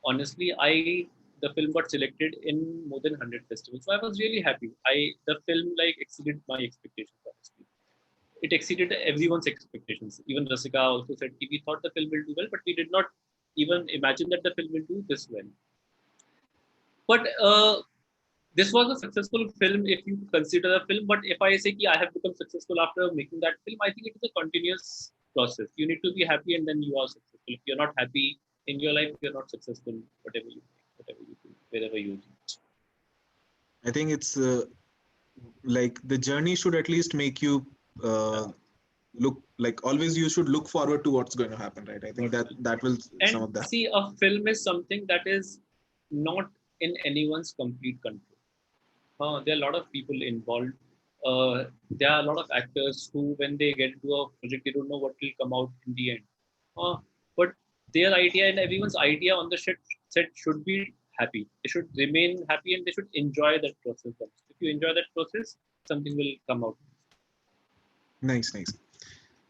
Honestly, the film got selected in more than 100 festivals, so I was really happy. The film like exceeded my expectations. Honestly, it exceeded everyone's expectations. Even Rasika also said we thought the film will do well, but we did not even imagine that the film will do this well. But this was a successful film if you consider a film. But if I say I have become successful after making that film, I think it is a continuous process. You need to be happy, and then you are successful. If you're not happy in your life, you're not successful. Whatever you do, wherever you reach. I think it's like the journey should at least make you look like, always you should look forward to what's going to happen, right? I think that will some And of that. see, a film is something that is not in anyone's complete control. There are a lot of people involved. There are a lot of actors who, when they get into a project, they don't know what will come out in the end. But their idea and everyone's idea on the set should be happy. They should remain happy, and they should enjoy that process. If you enjoy that process, something will come out. Nice.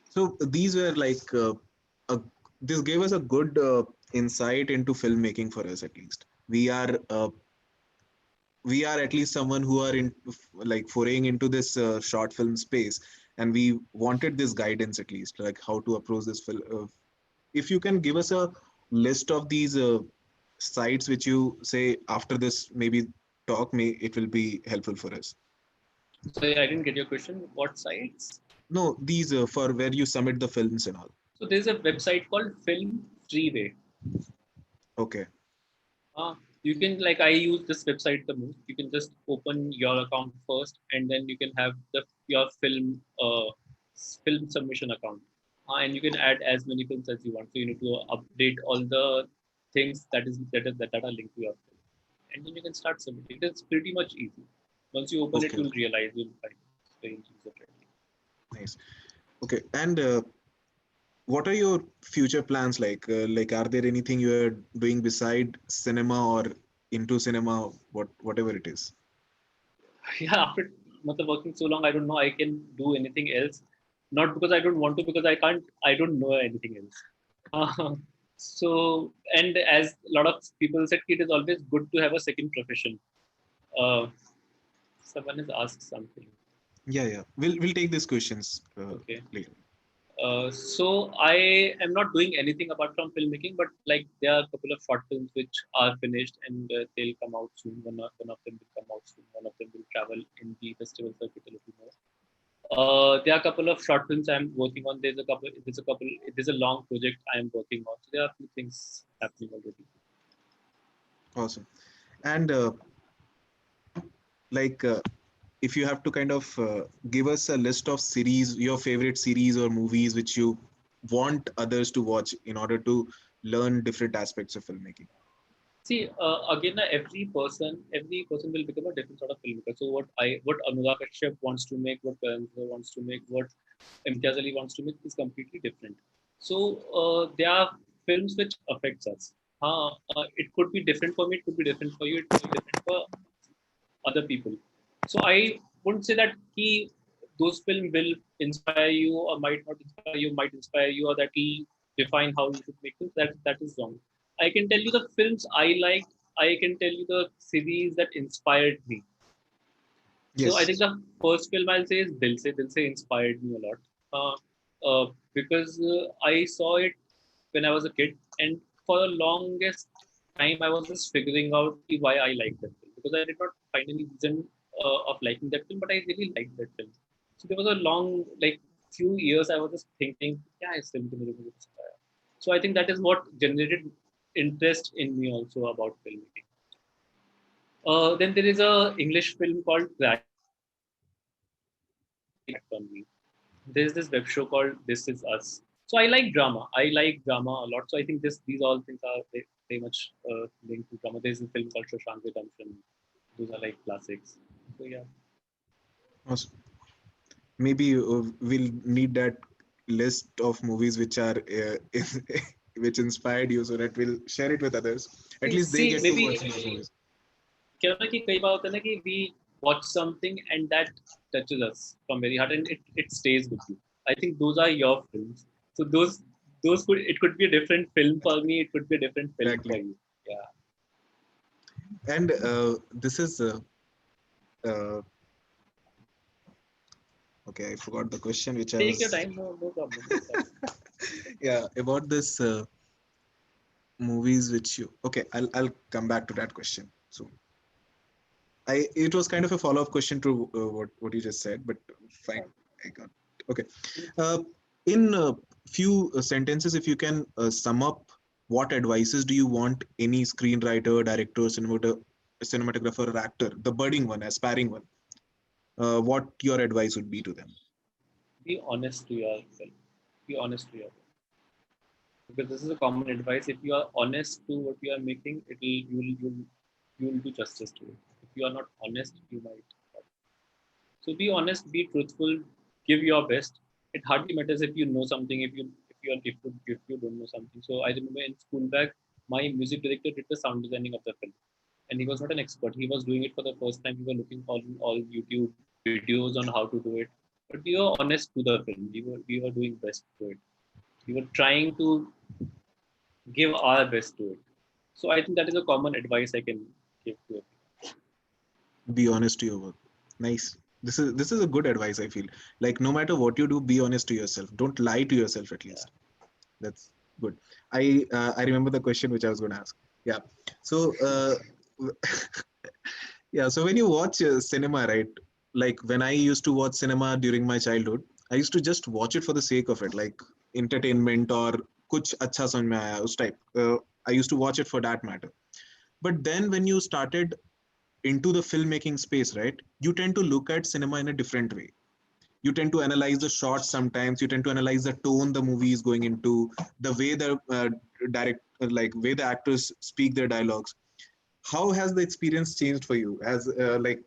So these were like a, this gave us a good insight into filmmaking for us. At least we are at least someone who are in like foraying into this short film space, and we wanted this guidance, at least like how to approach this film. If you can give us a list of these sites which you say after this maybe talk, may it will be helpful for us. Sorry, I didn't get your question. What sites? No, these for where you submit the films and all. So there's a website called Film Freeway. Okay. You can, like, I use this website the most. You can just open your account first, and then you can have your film submission account, and you can add as many films as you want. So you need to update all the things that are linked to your film, and then you can start submitting. It's pretty much easy. Once you open it, Okay. you'll realize, you'll find it's very user friendly. Nice. Okay. And what are your future plans like? Like, are there anything you are doing beside cinema, or into cinema, whatever it is? Yeah, after working so long, I don't know I can do anything else. Not because I don't want to, because I can't. I don't know anything else. So, and as a lot of people said, it is always good to have a second profession. Uh, Someone has asked something. Yeah. We'll take these questions Okay. later. So I am not doing anything apart from filmmaking, but like there are a couple of short films which are finished and they'll come out soon. One of them will come out soon. One of them will travel in the festival circuit a little more. There are a couple of short films I'm working on. There's a long project I'm working on. So there are a few things happening already. Awesome. And like, if you have to kind of give us a list of series, your favorite series or movies which you want others to watch in order to learn different aspects of filmmaking. See, again, every person will become a different sort of filmmaker. So what AuguR wants to make, what Karan wants to make, what Imtiaz Ali wants to make is completely different. So there are films which affects us. It could be different for me. It could be different for you. It could be different for other people. So I wouldn't say that those films will inspire you or might not inspire you, or that will define how you should make films. That is wrong. I can tell you the films I liked. I can tell you the series that inspired me. So I think Yes. the first film I'll say is Dil Se. Dil Se inspired me a lot because I saw it when I was a kid, and for the longest time I was just figuring out why I liked that film, because I did not find any reason of liking that film, but I really liked that film. So there was a long, like, few years I was just thinking, yeah, it's film. So I think that is what generated interest in me also about filmmaking. Then there is a English film called Crash on me. There's this web show called This Is Us. So I like drama. I like drama a lot. So I think these all things are very much linked to drama. There's a film called Shoshank Redemption. Those are like classics. So yeah. Awesome. Maybe we'll need that list of movies which are which inspired you, so that we'll share it with others. At least they See, get to maybe watch those movies. क्या होता है कि कई बार होता है ना कि we watch something and that touches us from very heart and it stays with you. I think those are your films. So it could be a different film for me. It could be a different film for Exactly. you. Yeah. And this is uh, okay. I forgot the question which I Take your was. time. No problem. No problem. Yeah, about this movies which you. Okay, I'll come back to that question. So it was kind of a follow up question to what you just said, but fine. I got okay. Uh, in a few sentences, if you can sum up, what advices do you want any screenwriter, director, cinematographer, or actor, the budding one, aspiring one, what your advice would be to them? Be honest to yourself. Be honest to yourself. Because this is a common advice. If you are honest to what you are making, you'll do justice to it. If you are not honest, you might not. So be honest, be truthful, give your best. It hardly matters if you know something, if you don't know something. So I remember in school back, my music director did the sound designing of the film, and he was not an expert. He was doing it for the first time. We were looking all YouTube videos on how to do it, but we were honest to the film. We were doing best to it. We were trying to give our best to it. So I think that is a common advice I can give to it. Be honest to your work. Nice. This is a good advice, I feel. Like, no matter what you do, be honest to yourself. Don't lie to yourself, at Yeah. least. That's good. I remember the question which I was going to ask. Yeah. So yeah. So when you watch cinema, right? Like when I used to watch cinema during my childhood, I used to just watch it for the sake of it, like entertainment or kuch acha samajh mein aaya, us type. I used to watch it for that matter. But then when you started into the filmmaking space, right? You tend to look at cinema in a different way. You tend to analyze the shots sometimes. You tend to analyze the tone the movie is going into, the way the like way the actors speak their dialogues. How has the experience changed for you? As like,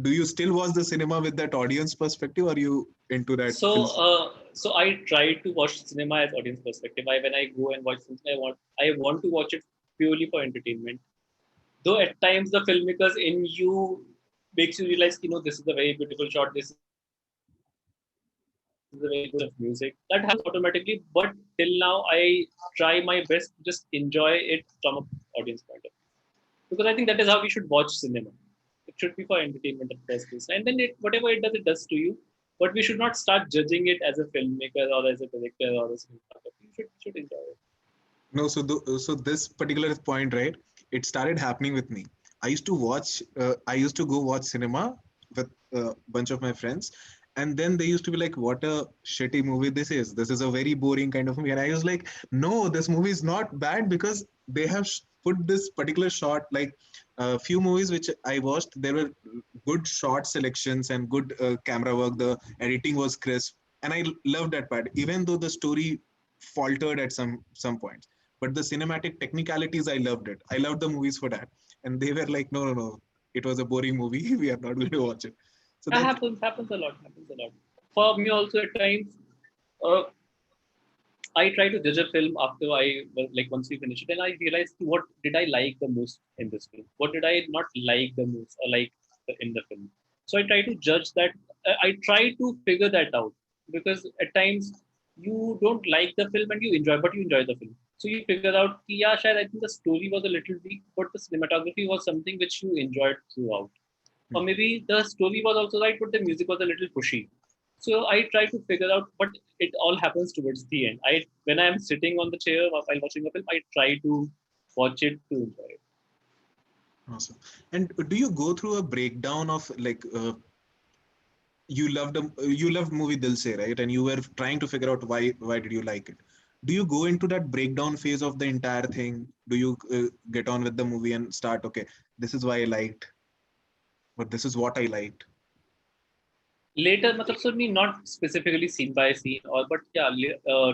do you still watch the cinema with that audience perspective, or are you into that So, film? I try to watch cinema as audience perspective. When I go and watch something, I want to watch it purely for entertainment. Though at times the filmmakers in you makes you realize, this is a very beautiful shot, this is a very good music. That happens automatically, but till now I try my best to just enjoy it from an audience point of view. Because I think that is how we should watch cinema. It should be for entertainment at first place. And then whatever it does to you. But we should not start judging it as a filmmaker or as a director or a cinematographer. You should enjoy it. No, so this particular point, right? It started happening with me. I used to go watch cinema with a bunch of my friends, and then they used to be like, "What a shitty movie this is! This is a very boring kind of movie." And I was like, "No, this movie is not bad because they have put this particular shot like a few movies which I watched. There were good shot selections and good camera work. The editing was crisp, and I loved that part, even though the story faltered at some points, but the cinematic technicalities, I loved it. I loved the movies for that. And they were like, no, it was a boring movie. We are not going to watch it. So That that, happens a lot. Happens a lot. For me also at times, uh, I try to judge a film after like once we finish it, and I realize what did I like the most in this film? What did I not like the most or like in the film? So I try to judge that. I try to figure that out because at times you don't like the film and you enjoy, but you enjoy the film. So you figure out, yeah, Shayad, I think the story was a little weak, but the cinematography was something which you enjoyed throughout. Or maybe the story was also right, but the music was a little pushy. So I try to figure out, but it all happens towards the end. When I'm sitting on the chair while watching a film, I try to watch it to enjoy it. awesome. And do you go through a breakdown of like, you loved movie Dil Se, right? And you were trying to figure out why did you like it? Do you go into that breakdown phase of the entire thing? Do you get on with the movie and start, okay, this is why I liked, but this is what I liked? Later, matlab, so me not specifically scene by scene, but yeah,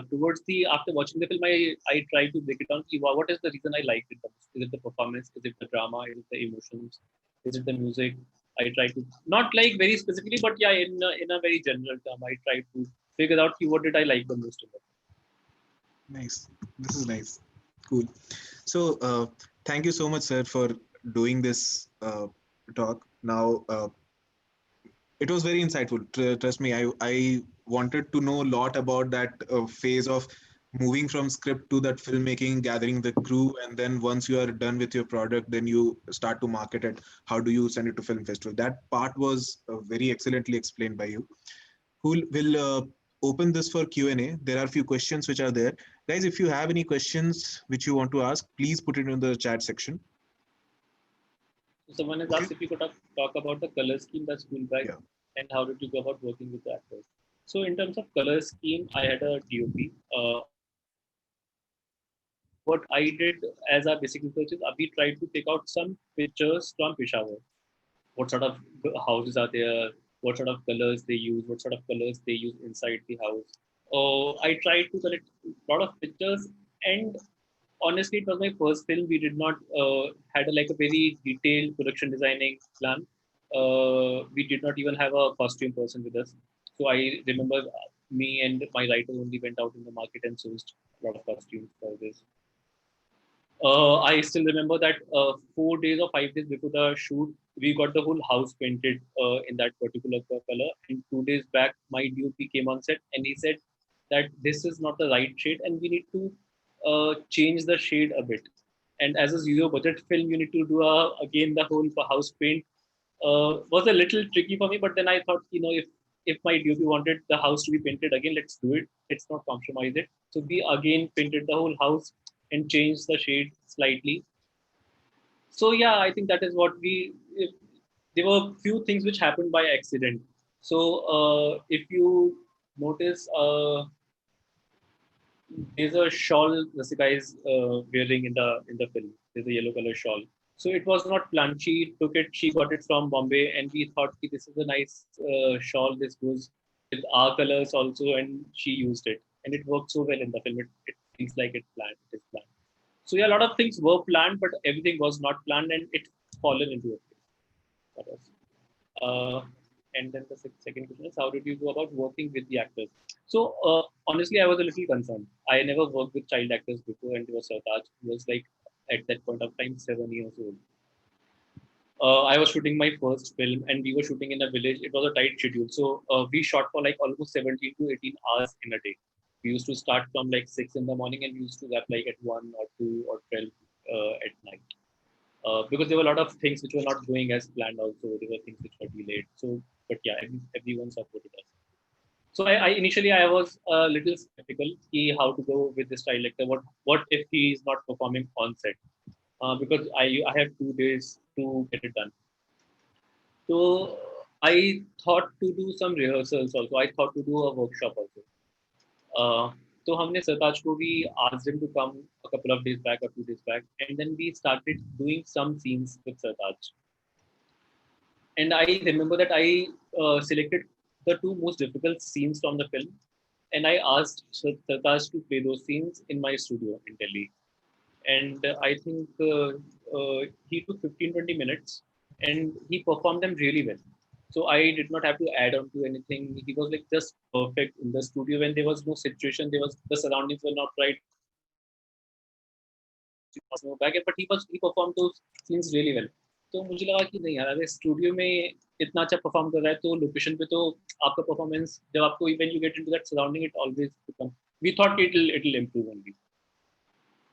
towards the after watching the film, I try to break it down. What is the reason I liked it the most? Is it the performance? Is it the drama? Is it the emotions? Is it the music? I try to not like very specifically, but yeah, in a very general term, I try to figure out what did I like the most about it. Nice. This is nice. Cool. So, thank you so much, sir, for doing this talk. Now, it was very insightful. Trust me, I wanted to know a lot about that phase of moving from script to that filmmaking, gathering the crew, and then once you are done with your product, then you start to market it. How do you send it to film festival? That part was very excellently explained by you. Who will open this for Q&A. There are a few questions which are there. Guys, if you have any questions which you want to ask, please put it in the chat section. So someone has Okay. asked if you could talk about the color scheme that's school bag Yeah. and how did you go about working with the actors. So in terms of color scheme, I had a DOP. What I did as our basic research is we tried to take out some pictures from Peshawar. What sort of houses are there? What sort of colors they use? What sort of colors they use inside the house? I tried to collect a lot of pictures, and honestly, it was my first film. We did not had like a very detailed production designing plan. We did not even have a costume person with us. So I remember me and my writer only went out in the market and sourced a lot of costumes for this. I still remember that 4 days or 5 days before the shoot, we got the whole house painted in that particular color. And 2 days back, my DOP came on set and he said that this is not the right shade and we need to change the shade a bit. And as a zero budget film, you need to do again the whole house paint. Was a little tricky for me, but then I thought, if my DOP wanted the house to be painted again, let's do it. Let's not compromise it. So we again painted the whole house and changed the shade slightly. So yeah, I think that is what we. There were few things which happened by accident. So if you notice, there's a shawl this guy is wearing in the film. There's a yellow color shawl. So it was not planned. She took it. She got it from Bombay, and we thought this is a nice shawl. This goes with our colors also, and she used it, and it worked so well in the film. It feels like it planned. It is planned. So yeah, a lot of things were planned, but everything was not planned, and it fallen into a place. That was. Uh, and then the second question is, how did you go about working with the actors? So honestly, I was a little concerned. I never worked with child actors before, and there was Sartaj, who was like at that point of time 7 years old. I was shooting my first film, and we were shooting in a village. It was a tight schedule, so we shot for like almost 17 to 18 hours in a day. We used to start from like 6 in the morning, and we used to wrap like at 1 or 2 or 12 at night. Because there were a lot of things which were not going as planned. Also, there were things which were delayed. So, but yeah, everyone supported us. So I initially I was a little skeptical how to go with this director. What if he is not performing on set? Because I have 2 days to get it done. So I thought to do some rehearsals also. I thought to do a workshop also. So हमने Sartaj को we asked him to come a couple of days back or 2 days back, and then we started doing some scenes with Sartaj. And I remember that I selected the 2 most difficult scenes from the film, and I asked Sartaj to play those scenes in my studio in Delhi. And I think he took 15-20 minutes, and he performed them really well. So I did not have to add on to anything. He was like just perfect in the studio when there was no situation, there was the surroundings were not right, no back, but he performed those scenes really well. तो मुझे लगा कि नहीं यार, अगर studio में इतना अच्छा परफॉर्म कर रहा है तो लोकेशन पे तो आपका परफॉर्मेंस जब आपको when you get into that surrounding it always become we thought it will improve only.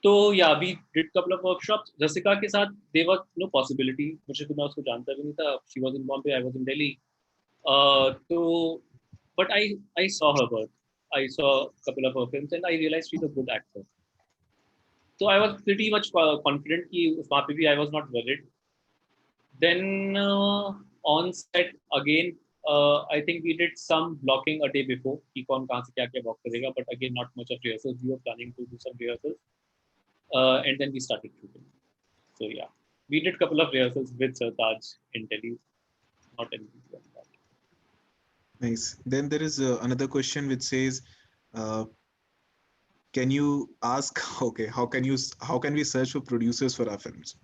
तो या we did couple of workshops Rasika के साथ. There was no possibility. मुझे तो मैं उसको जानता भी नहीं था. She was in Bombay, I was in Delhi. तो but I saw her work. I saw a couple of her films and I realized she's a good actor. So I was pretty much confident कि वहाँ पे भी I was not worried. Then on set again, I think we did some blocking a day before कि कौन कहाँ से क्या क्या walk करेगा. But again, not much of rehearsals. We were planning to do some rehearsals. And then we started shooting. So yeah, we did a couple of rehearsals with Sartaj in Delhi. Not anything like that. Nice. Then there is another question which says, uh, can you ask, okay, how can we search for producers for our films?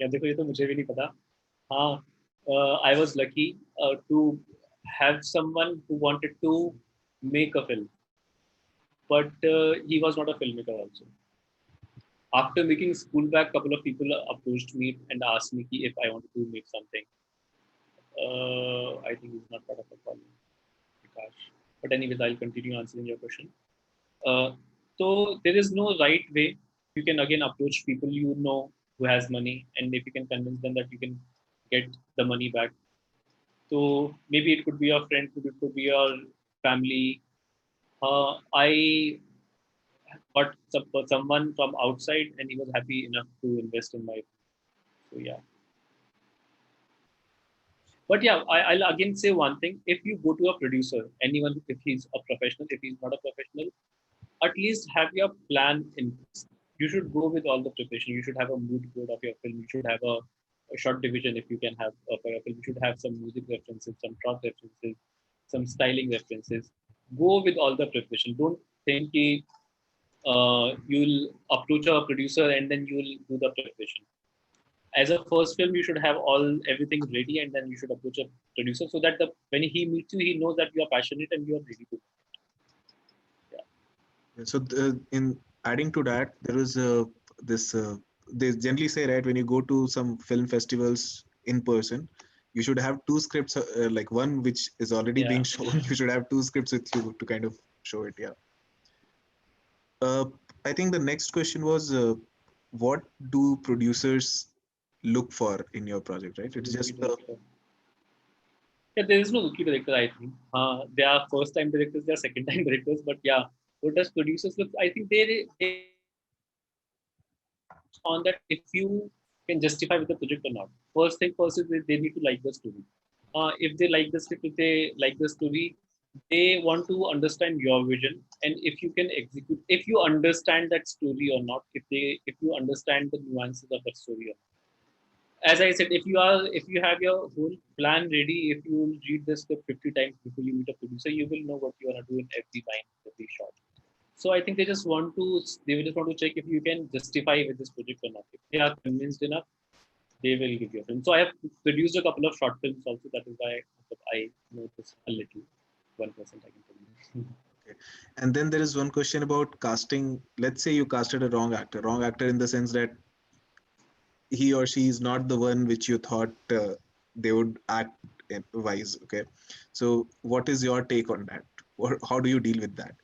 या देखो ये तो मुझे भी नहीं पता. हाँ, I was lucky to have someone who wanted to make a film, but he was not a filmmaker also. After making School Back, a couple of people approached me and asked me if I wanted to make something. I think he's not part of the call, Prakash. But anyways, I'll continue answering your question. So there is no right way. You can again approach people you know who has money, and if you can convince them that you can get the money back. So maybe it could be your friend, it could be your family. I got someone from outside, and he was happy enough to invest in my. So yeah. But yeah, I'll again say one thing. If you go to a producer, anyone, if he's a professional, if he's not a professional, at least have your plan in place. You should go with all the preparation. You should have a mood board of your film. You should have a short division if you can have for your film. You should have some music references, some shot references, some styling references. Go with all the preparation. Don't think you'll approach a producer and then you'll do the preparation. As a first film, you should have everything ready, and then you should approach a producer so that when he meets you, he knows that you are passionate and you are ready to. Yeah. So in adding to that, there is this. They generally say, right, when you go to some film festivals in person, you should have 2 scripts, like one which is already being shown. You should have 2 scripts with you to kind of show it. Yeah. I think the next question was, what do producers look for in your project, right? It's just Yeah, there is no rookie director, I think. They are first time directors, they are second time directors, but yeah, what does producers look? I think they on that if you can justify with the project or not. First thing first is they need to like the story. If they like the script, if they like the story, they want to understand your vision, and if you can execute, if you understand that story or not, if you understand the nuances of that story or not. As I said, if you have your whole plan ready, if you read the script 50 times before you meet a producer, you will know what you want to do in every line, every shot. So I think they just want to check if you can justify with this project or not. If they are convinced enough, they will give you a film. So I have produced a couple of short films also. That is why I know this a little. 1% I can tell you. Okay. And then there is one question about casting. Let's say you casted a wrong actor in the sense that he or she is not the one which you thought they would act wise. Okay, so what is your take on that? Or how do you deal with that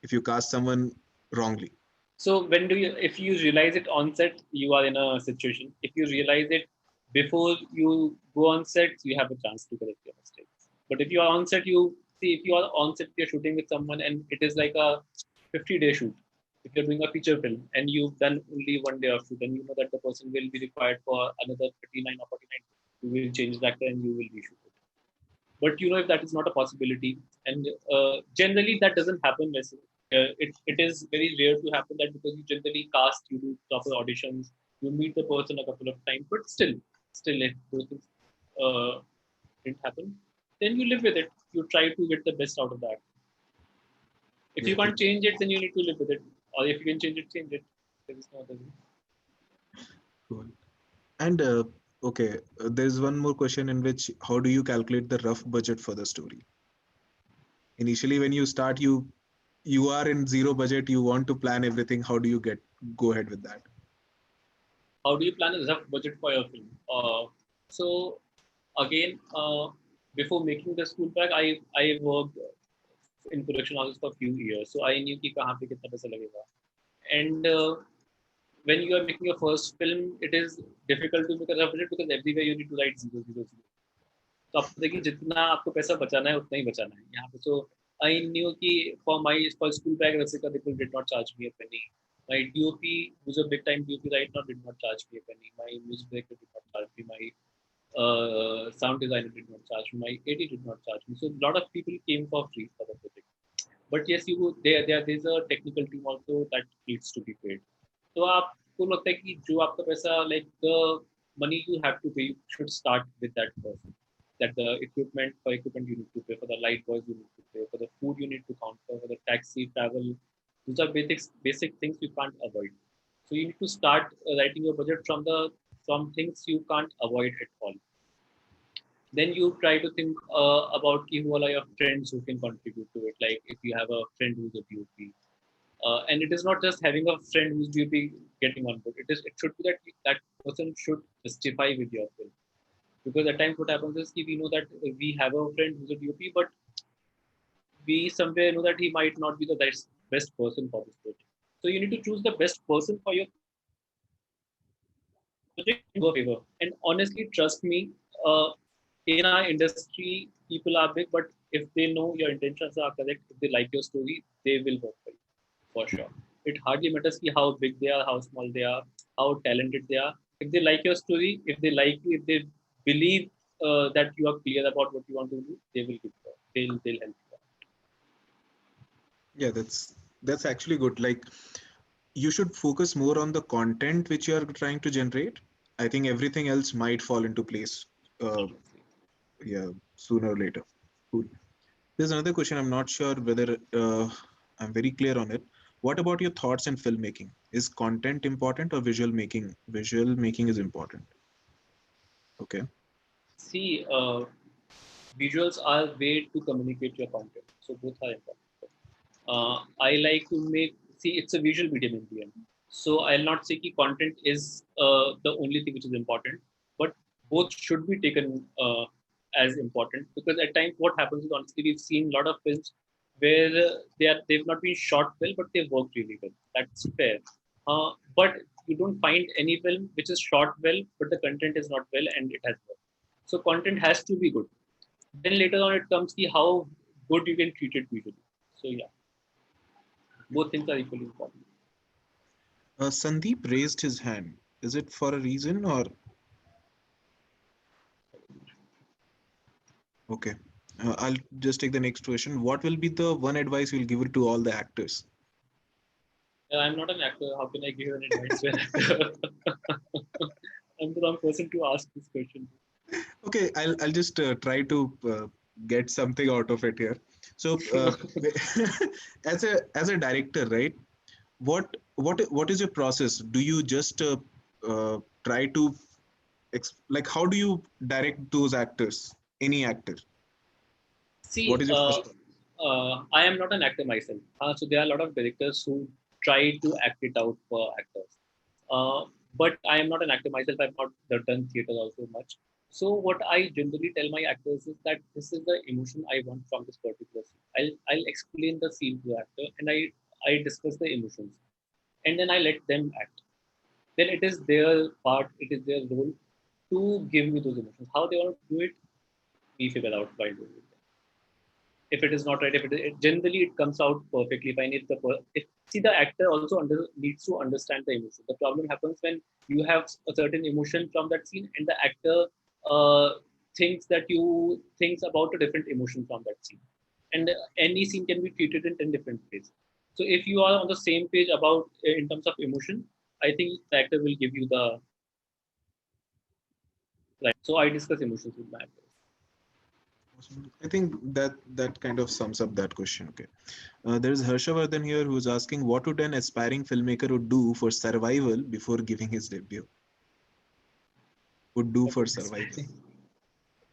if you cast someone wrongly? So when do you, if you realize it on set, you are in a situation. If you realize it before you go on set, you have a chance to correct your mistakes. But if you are on set, you see, if you are on set, you're shooting with someone and it is like a 50-day shoot. If you're doing a feature film and you've done only 1 day of shoot, then you know that the person will be required for another 39 or 49. You will change the actor and you will reshoot it. But you know, if that is not a possibility, and generally that doesn't happen. It is very rare to happen that, because you generally cast, you do proper auditions, you meet the person a couple of times, but still if those things didn't happen, then you live with it. You try to get the best out of that. If Yeah, you can't change it, then you need to live with it. Or if you can change it, change it. There is no other way. cool. And okay, there's one more question in which how do you calculate the rough budget for the story? Initially, when you start, you are in zero budget. You want to plan everything. How do you go ahead with that? How do you plan a rough budget for your film? So again, before making the school pack, I worked in production houses for a few years, so I knew कि कहाँ पे कितना पैसा लगेगा. And when you are making your first film, it is difficult to make a rough budget because everywhere you need to write 000. तो आपको देखिए जितना आपको पैसा बचाना है उतना ही बचाना है यहाँ पे. So I knew कि for school pack, Rasika people did not charge me a penny. My DOP, who's a big time DOP right now, did not charge me a penny. My music director did not charge me. My sound designer did not charge me. My AD did not charge me. So a lot of people came for free for the project. But yes, there's a technical team also that needs to be paid. तो आपको लगता है कि जो आपका पैसा, like the money you have to pay, you should start with that person. That the equipment you need to pay, for the light boys you need to pay, for the food you need to count for the taxi travel. These are basic things you can't avoid. So you need to start writing your budget from things you can't avoid at all. Then you try to think about who are your friends who can contribute to it. Like if you have a friend who's a DOP, and it is not just having a friend who's DOP getting on board. It should be that that person should justify with your film. Because at times what happens is we know that we have a friend who's a DOP, but we somewhere know that he might not be the best person for this project. So you need to choose the best person for your project in your favor. And honestly, trust me, in our industry, people are big, but if they know your intentions are correct, if they like your story, they will work for you, for sure. It hardly matters how big they are, how small they are, how talented they are. If they like your story, if they like you, if they believe that you are clear about what you want to do, they will give you. They'll help you. Yeah, that's actually good. Like you should focus more on the content which you are trying to generate. I think everything else might fall into place. Yeah, sooner or later. Cool. There's another question. I'm not sure whether I'm very clear on it. What about your thoughts in filmmaking? Is content important or visual making? Visual making is important. Okay. See, visuals are a way to communicate your content. So both are important. I like to see it's a visual medium in the end. So I'll not say that content is the only thing which is important, but both should be taken as important, because at times what happens is, honestly, we've seen a lot of films where they've not been shot well, but they've worked really well. That's fair. But you don't find any film which is shot well, but the content is not well and it has worked. So content has to be good. Then later on it comes to how good you can treat it visually. So yeah, both things are equally important. Sandeep raised his hand. Is it for a reason or okay? I'll just take the next question. What will be the one advice you'll give it to all the actors? I'm not an actor. How can I give you an advice to an actor? I'm the wrong person to ask this question. Okay, I'll just try to get something out of it here. So, as a director, right? What is your process? Do you just try to like how do you direct those actors? Any actor? See, What is your first thought? I am not an actor myself. So there are a lot of directors who try to act it out for actors. but I am not an actor myself. I've not done theater also much. So what I generally tell my actors is that this is the emotion I want from this particular scene. I'll explain the scene to the actor, and I discuss the emotions, and then I let them act. Then it is their part, it is their role to give me those emotions. How they want to do it, we figure out while doing it. If it is not right, if it generally it comes out perfectly fine. If if see the actor also needs to understand the emotion. The problem happens when you have a certain emotion from that scene, and the actor uh, thinks about a different emotion from that scene, and any scene can be treated in 10 different ways. So if you are on the same page about in terms of emotion, I think the actor will give you the right. So I discuss emotions with my actors. I think that kind of sums up that question. Okay. There is Harshavardhan here who's asking what would an aspiring filmmaker would do for survival before giving his debut? Would do for survival.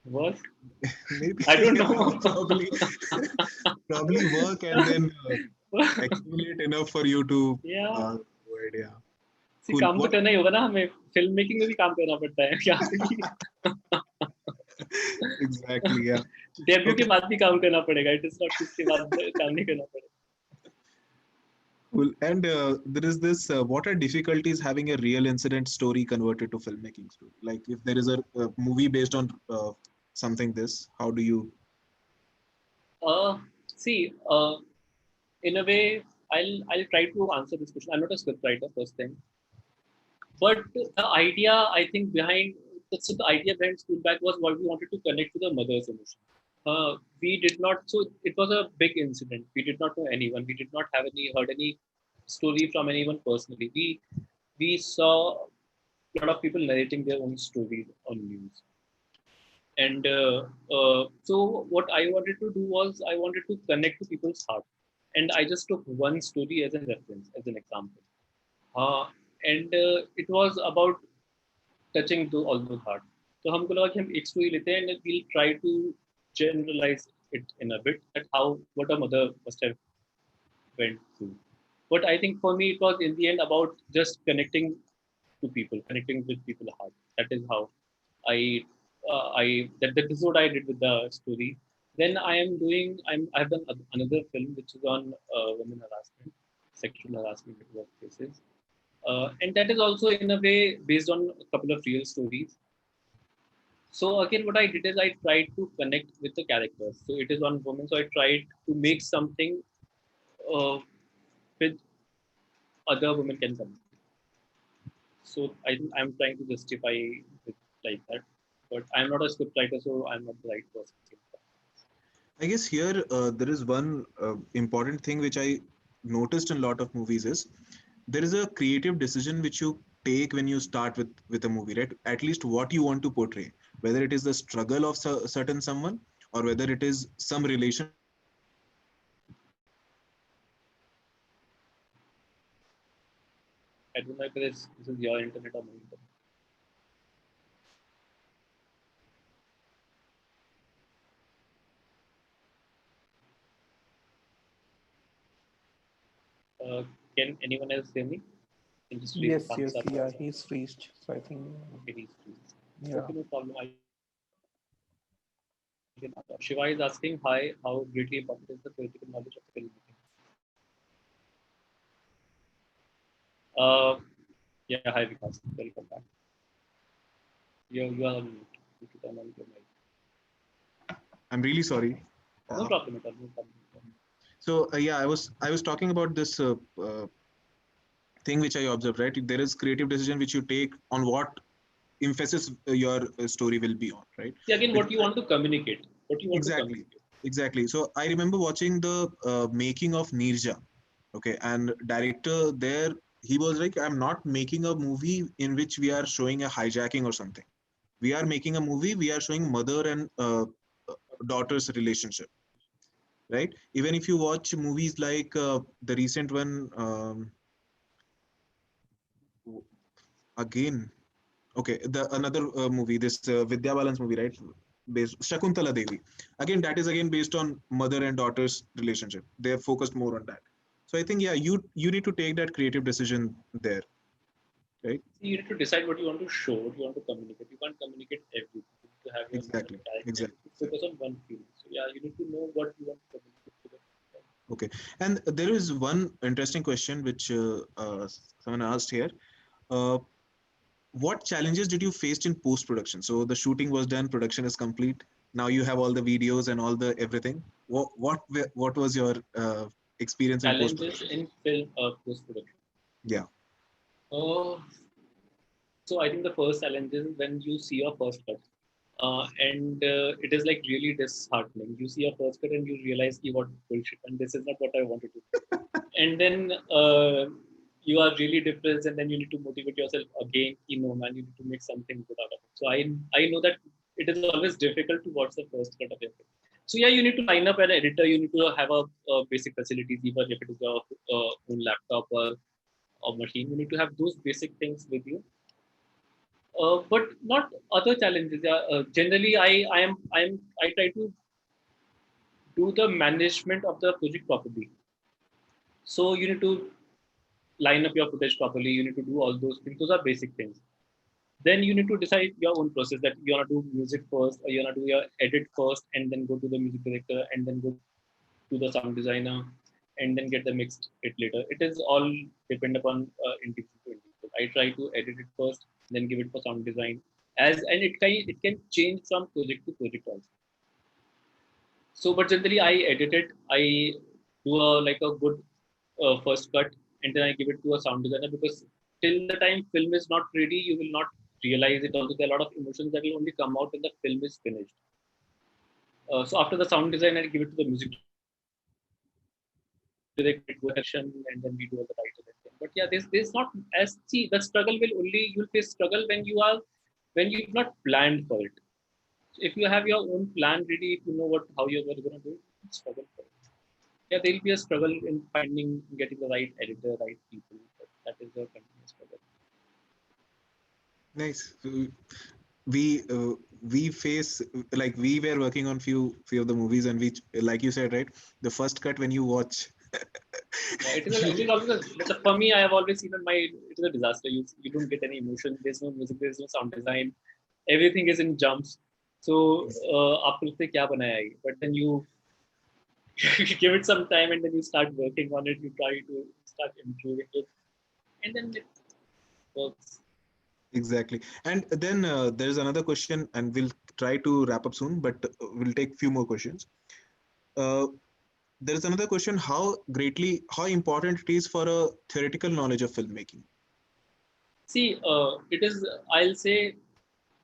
What? Maybe I don't yeah, know. probably work and then accumulate enough for you to Yeah. go ahead, yeah. See, Cool. काम तो What करना ही होगा ना हमें film making में भी काम करना पड़ता है क्या exactly, yeah. डेब्यू के Okay, बाद भी काम करना पड़ेगा इट इज नॉट इसके बाद काम नहीं करना पड़ेगा cool. And there is this what are difficulties having a real incident story converted to filmmaking story? Like if there is a movie based on something this, how do you see in a way I'll try to answer this question. I'm not a script writer first thing, but the idea I think behind the idea behind School Back was what we wanted to connect to the mother's emotion. We did not, so it was a big incident. We did not know anyone. We did not have heard any story from anyone personally. We saw a lot of people narrating their own stories on news. And so what I wanted to do was I wanted to connect to people's heart. And I just took one story as a reference, as an example. Uh, and it was about touching to all those hearts. So हमको लगा कि हम एक story लेते हैं and we'll try to generalize it in a bit that how what a mother must have went through. But I think for me it was in the end about just connecting to people, connecting with people's heart. That is how that is what I did with the story. Then I've done another film which is on women harassment, sexual harassment at workplaces, and that is also in a way based on a couple of real stories. So again, what I did is I tried to connect with the characters. So it is one woman, so I tried to make something uh, with other women can come. So I think I'm trying to justify it like that, but I'm not a script writer, so I'm not the right person. I guess here there is one important thing which I noticed in a lot of movies is there is a creative decision which you take when you start with a movie, right? At least what you want to portray, whether it is the struggle of certain someone or whether it is some relationship that you want to portray, or whether it is I don't know if this is your internet or my internet. Uh, can anyone else hear me? Can just raise a Yes, thumbs yes, up. yeah, he's reached. So I think, Okay, he's pleased. yeah. Okay, no problem. I can answer. Shiva is asking, hi, how greatly important is the theoretical knowledge of filmmaking? Uh, yeah, hi Vikas, welcome back. You are on mute. You can turn on your mic. I'm really sorry. No problem at all. No problem. So yeah, I was talking about this thing which I observed, right? There is creative decision which you take on what emphasis your story will be on, right? See, again, what Because you want to communicate. What you want to exactly, communicate. exactly. So I remember watching the making of Nirja, okay, and director there, he was like, I'm not making a movie in which we are showing a hijacking or something. We are making a movie. We are showing mother and daughter's relationship, right? Even if you watch movies like the recent one, again, okay, the another movie, this Vidya Balan's movie, right? Based Shakuntala Devi. Again, that is again based on mother and daughter's relationship. They have focused more on that. So I think yeah, you need to take that creative decision there. right? So you need to decide what you want to show, what you want to communicate. You can't communicate everything. You need to have your Exactly, character. exactly, You exactly. focus on one feeling. So yeah, you need to know what you want to communicate to them. Okay, and there is one interesting question which someone asked here. Uh, what challenges did you face in post production? So the shooting was done, production is complete. Now you have all the videos and all the everything. What was your experience in post Challenges production? in film post production. Yeah. Uh, so I think the first challenge is when you see your first cut. And it is like really disheartening. You see your first cut and you realize you what bullshit, and this is not what I wanted to do. And then you are really depressed, and then you need to motivate yourself again. You know, man, you need to make something good out of it. So I know that it is always difficult to watch the first cut of your film. So yeah, you need to line up an editor. You need to have a basic facilities, even if it is your own laptop or machine. You need to have those basic things with you. But not other challenges. Yeah, generally, I try to do the management of the project properly. So you need to line up your footage properly. You need to do all those things. Those are basic things. Then you need to decide your own process that you wanna do music first, or you wanna do your edit first, and then go to the music director, and then go to the sound designer, and then get the mixed it later. It is all depend upon individual to individual. I try to edit it first, then give it for sound design. And it can change from project to project also. So, but generally, I edit it. I do a good first cut, and then I give it to a sound designer, because till the time film is not ready, you will not realize it. Also, there are a lot of emotions that will only come out when the film is finished. So after the sound design, I give it to the music director. Music director do a section, and then we do all the title and thing. But yeah, there's not as see the struggle will only you'll face struggle when you've not planned for it. So if you have your own plan ready, if you know what how you're going to do it, you struggle for it. Yeah, there will be a struggle in finding getting the right editor, right people. But that is a continuous struggle. Nice. We uh, we face, like, we were working on few of the movies, and we, like you said, right, the first cut when you watch. Yeah, it you, is always for me. I have always seen in my it is a disaster. You don't get any emotion. There's no music. There's no sound design. Everything is in jumps. So आपको लगता है क्या बनाया है? But then you you give it some time, and then you start working on it. You try to start improving it, and then it works. exactly. And then there's another question, and we'll try to wrap up soon, but we'll take few more questions. uh, there's another question: how important it is for a theoretical knowledge of filmmaking. See, it is. I'll say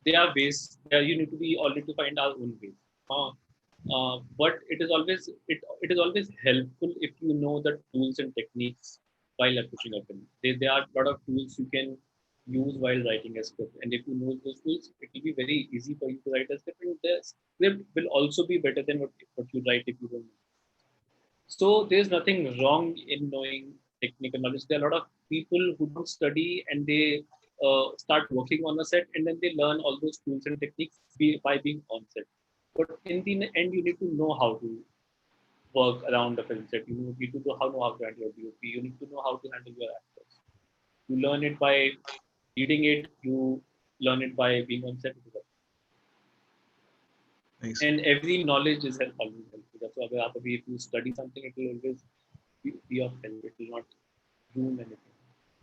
there are ways. There you need to be already to find our own ways. But it is always helpful if you know the tools and techniques while approaching a film. There are a lot of tools you can use while writing a script, and if you know those tools, it will be very easy for you to write a script. And the script will also be better than what you write if you don't know. So there's nothing wrong in knowing technical knowledge. There are a lot of people who don't study, and they start working on a set, and then they learn all those tools and techniques by being on set. But in the end, you need to know how to work around the film set. You need to know how to handle your DOP. You need to know how to handle your actors. You learn it by reading it. You learn it by being on set. Nice. And every knowledge is always helpful. That's why if you study something, it will always be of help. It will not ruin anything.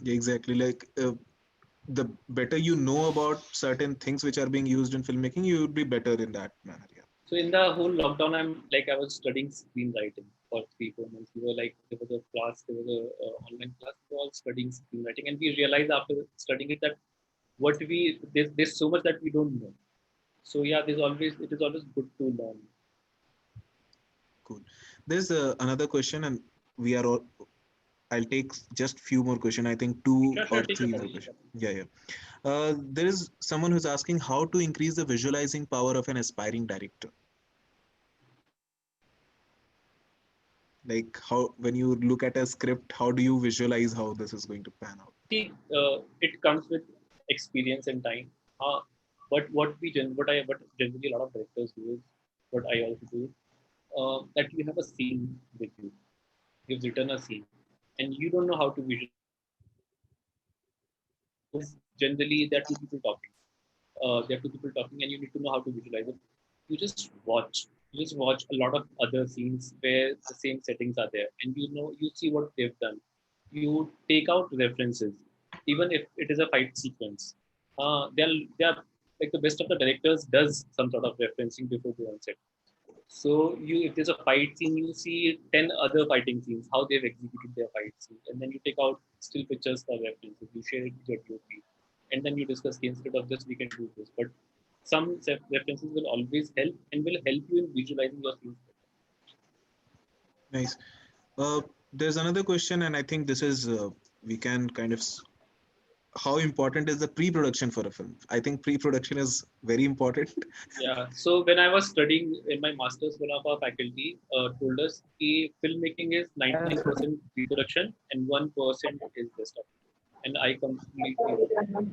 Yeah, exactly. Like, the better you know about certain things which are being used in filmmaking, you would be better in that manner. Yeah. So in the whole lockdown, I was studying screenwriting for 3 4 months. We were like there was a class, there was a online class. We were all studying screenwriting, and we realized after studying it that there's so much that we don't know. So yeah, it is always good to learn. Cool. There's another question, and we are all. I'll take just few more questions. I think two Sure, or take your three more time. questions. Yeah, yeah. There is someone who's asking how to increase the visualizing power of an aspiring director. Like, how, when you look at a script, how do you visualize how this is going to pan out? See, it comes with experience and time. Uh, but what generally a lot of directors do is what I also do. That you have a scene with you. You've written a scene, and you don't know how to visualize it. So is generally there are two people talking. There are two people talking, and you need to know how to visualize it. You just watch. You just watch a lot of other scenes where the same settings are there, and you see what they've done. You take out references, even if it is a fight sequence. They are like the best of the directors does some sort of referencing before they on set. So if there's a fight scene, you see 10 other fighting scenes, how they've executed their fight scene, and then you take out still pictures for references. You share it with your DOP, and then you discuss, okay, instead of this, we can do this. But some references will always help and will help you in visualizing your scenes. Nice. There's another question, and I think this is we can kind of how important is the pre-production for a film? I think pre-production is very important. Yeah. So when I was studying in my master's, one of our faculty told us that filmmaking is 99% pre-production and 1% is the stuff. And I completely agree.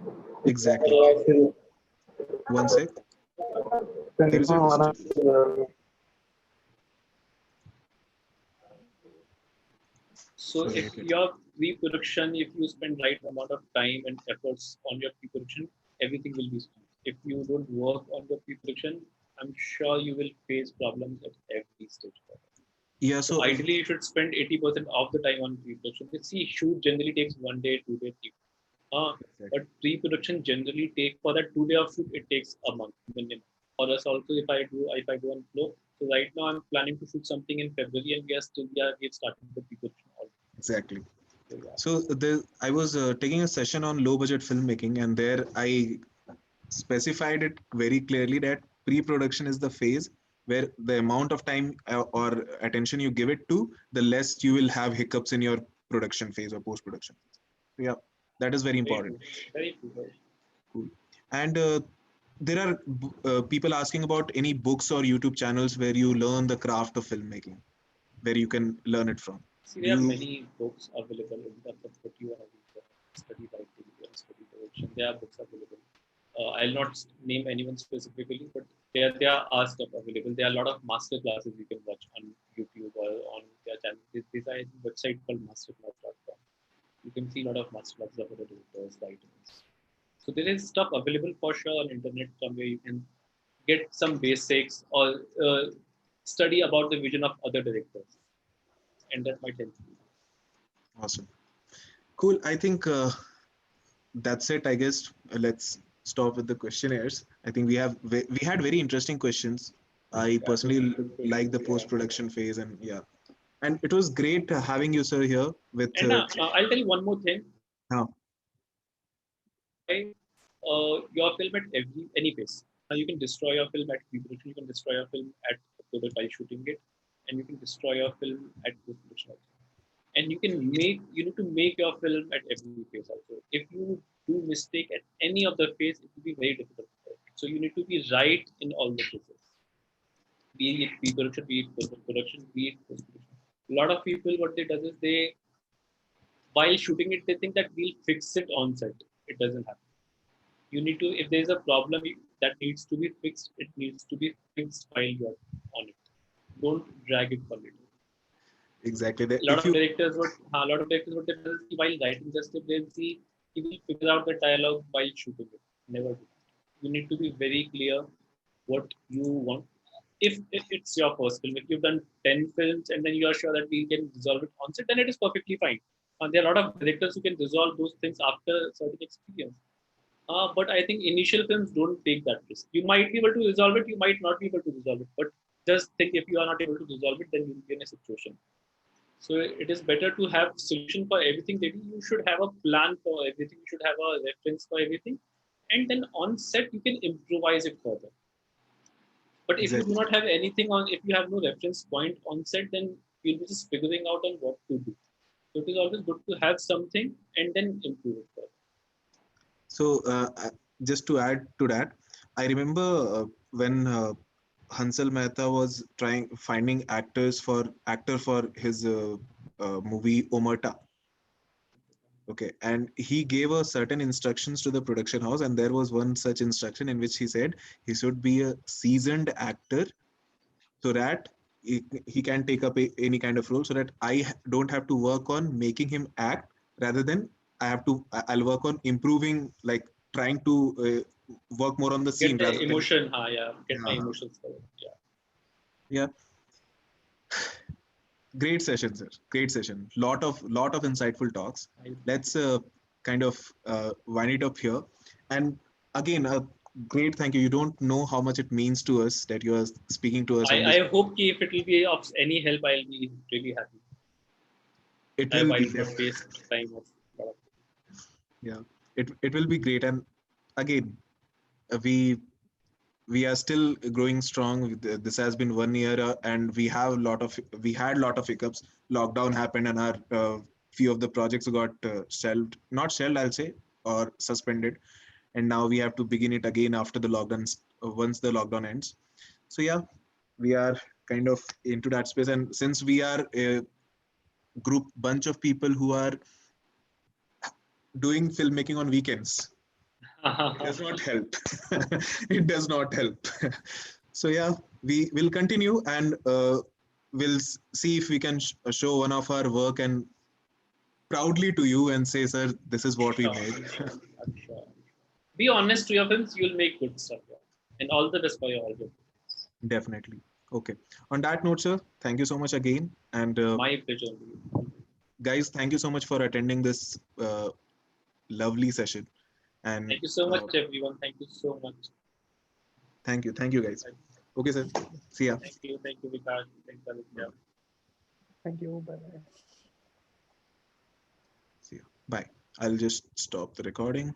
Exactly. One sec. There is a disturbance. So Sorry, if okay. your pre-production, if you spend right amount of time and efforts on your pre-production, everything will be smooth. If you don't work on your pre-production, I'm sure you will face problems at every stage. Yeah, So so ideally, you should spend 80% of the time on pre-production. You see, shoot generally takes 1 day, 2 days, 3 days. exactly. But pre-production generally take for that 2 day of shoot, it takes a month minimum. For us also, if I do on flow. So right now I'm planning to shoot something in February, and we've started the pre-production already. Exactly. So, yeah. So I was taking a session on low budget filmmaking, and there I specified it very clearly that pre-production is the phase where the amount of time or attention you give it to, the less you will have hiccups in your production phase or post-production. Yeah, that is very important. Very true. Very true. Cool. And there are people asking about any books or YouTube channels where you learn the craft of filmmaking, where you can learn it from. See, Do there are you? many books available in terms of what you want to study writing, you want to study direction. There are books available. I'll not name anyone specifically, but there are stuff available. There are a lot of master classes you can watch on YouTube or on their channel. There's a website called masterclass.com. You can see a lot of master classes of other directors, writers. So there is stuff available for sure on internet from where you can get some basics or study about the vision of other directors, and that might help you. Awesome. Cool. I think that's it. I guess let's stop with the questionnaires. I think we had very interesting questions. I personally like the post production phase, and yeah, and it was great having you, sir, here with. And I'll tell you one more thing. Now, Your film at any phase. You can destroy your film at pre-production. You can destroy your film at product while shooting it, and you can destroy your film at post-production also. And you need to make your film at every phase also. If you do mistake at any of the phase, it will be very difficult. So you need to be right in all the phases. Be it pre-production, be it post-production, be it post-production. A lot of people, what they does is while shooting it, they think that we'll fix it on set. It doesn't happen. You need to, if there's a problem that needs to be fixed, it needs to be fixed while you're on it. Don't drag it for later. exactly. A lot of directors would while writing just they'll see he will figure out the dialogue while shooting it. Never do. You need to be very clear what you want. If it's your first film, if you've done 10 films and then you are sure that we can resolve it on set, then it is perfectly fine. There are a lot of directors who can resolve those things after certain experience. But I think initial films don't take that risk. You might be able to resolve it, you might not be able to resolve it. But just think, if you are not able to resolve it, then you'll be in a situation. So it is better to have solution for everything ready. You should have a plan for everything. You should have a reference for everything. And then on set, you can improvise it further. But if you do not have anything if you have no reference point on set, then you'll be just figuring out on what to do. So it is always good to have something and then improve it further. So just to add to that, I remember when Hansal Mehta was finding actor for his movie Omerta. Okay, and he gave a certain instructions to the production house, and there was one such instruction in which he said he should be a seasoned actor, so that he can take up any kind of role, so that I don't have to work on making him act, rather than I'll work on improving, like trying to work more on the scene Get the rather than emotion, get my Yeah. emotions covered. Yeah. yeah. Great session, sir. Great session. Lot of insightful talks. I, Let's kind of wind it up here. And again, a great thank you. You don't know how much it means to us that you are speaking to us on this. I hope ki if it will be of any help, I'll be really happy. It I will be will not waste time of lot of yeah. It will be great. And again, we are still growing strong. This has been 1 year, and we had lot of hiccups. Lockdown happened, and our few of the projects got shelved, not shelved, I'll say, or suspended. And now we have to begin it again after the lockdowns, once the lockdown ends. So yeah, we are kind of into that space. And since we are a group bunch of people who are doing filmmaking on weekends, it does not help. It does not help. So yeah, we will continue, and we'll see if we can show one of our work and proudly to you and say, sir, this is what we sure, made. I'm sure. Be honest to your films, you'll make good stuff. Yeah. And all the best for your album. Definitely. Okay. On that note, sir, thank you so much again. And My pleasure. guys, thank you so much for attending this lovely session. And Thank you so much, everyone. Thank you so much. thank you. Thank you, guys. Okay, sir. See ya. Thank you, Vikas. Thanks, Aditya. Thank you. Bye. See ya. Bye. I'll just stop the recording.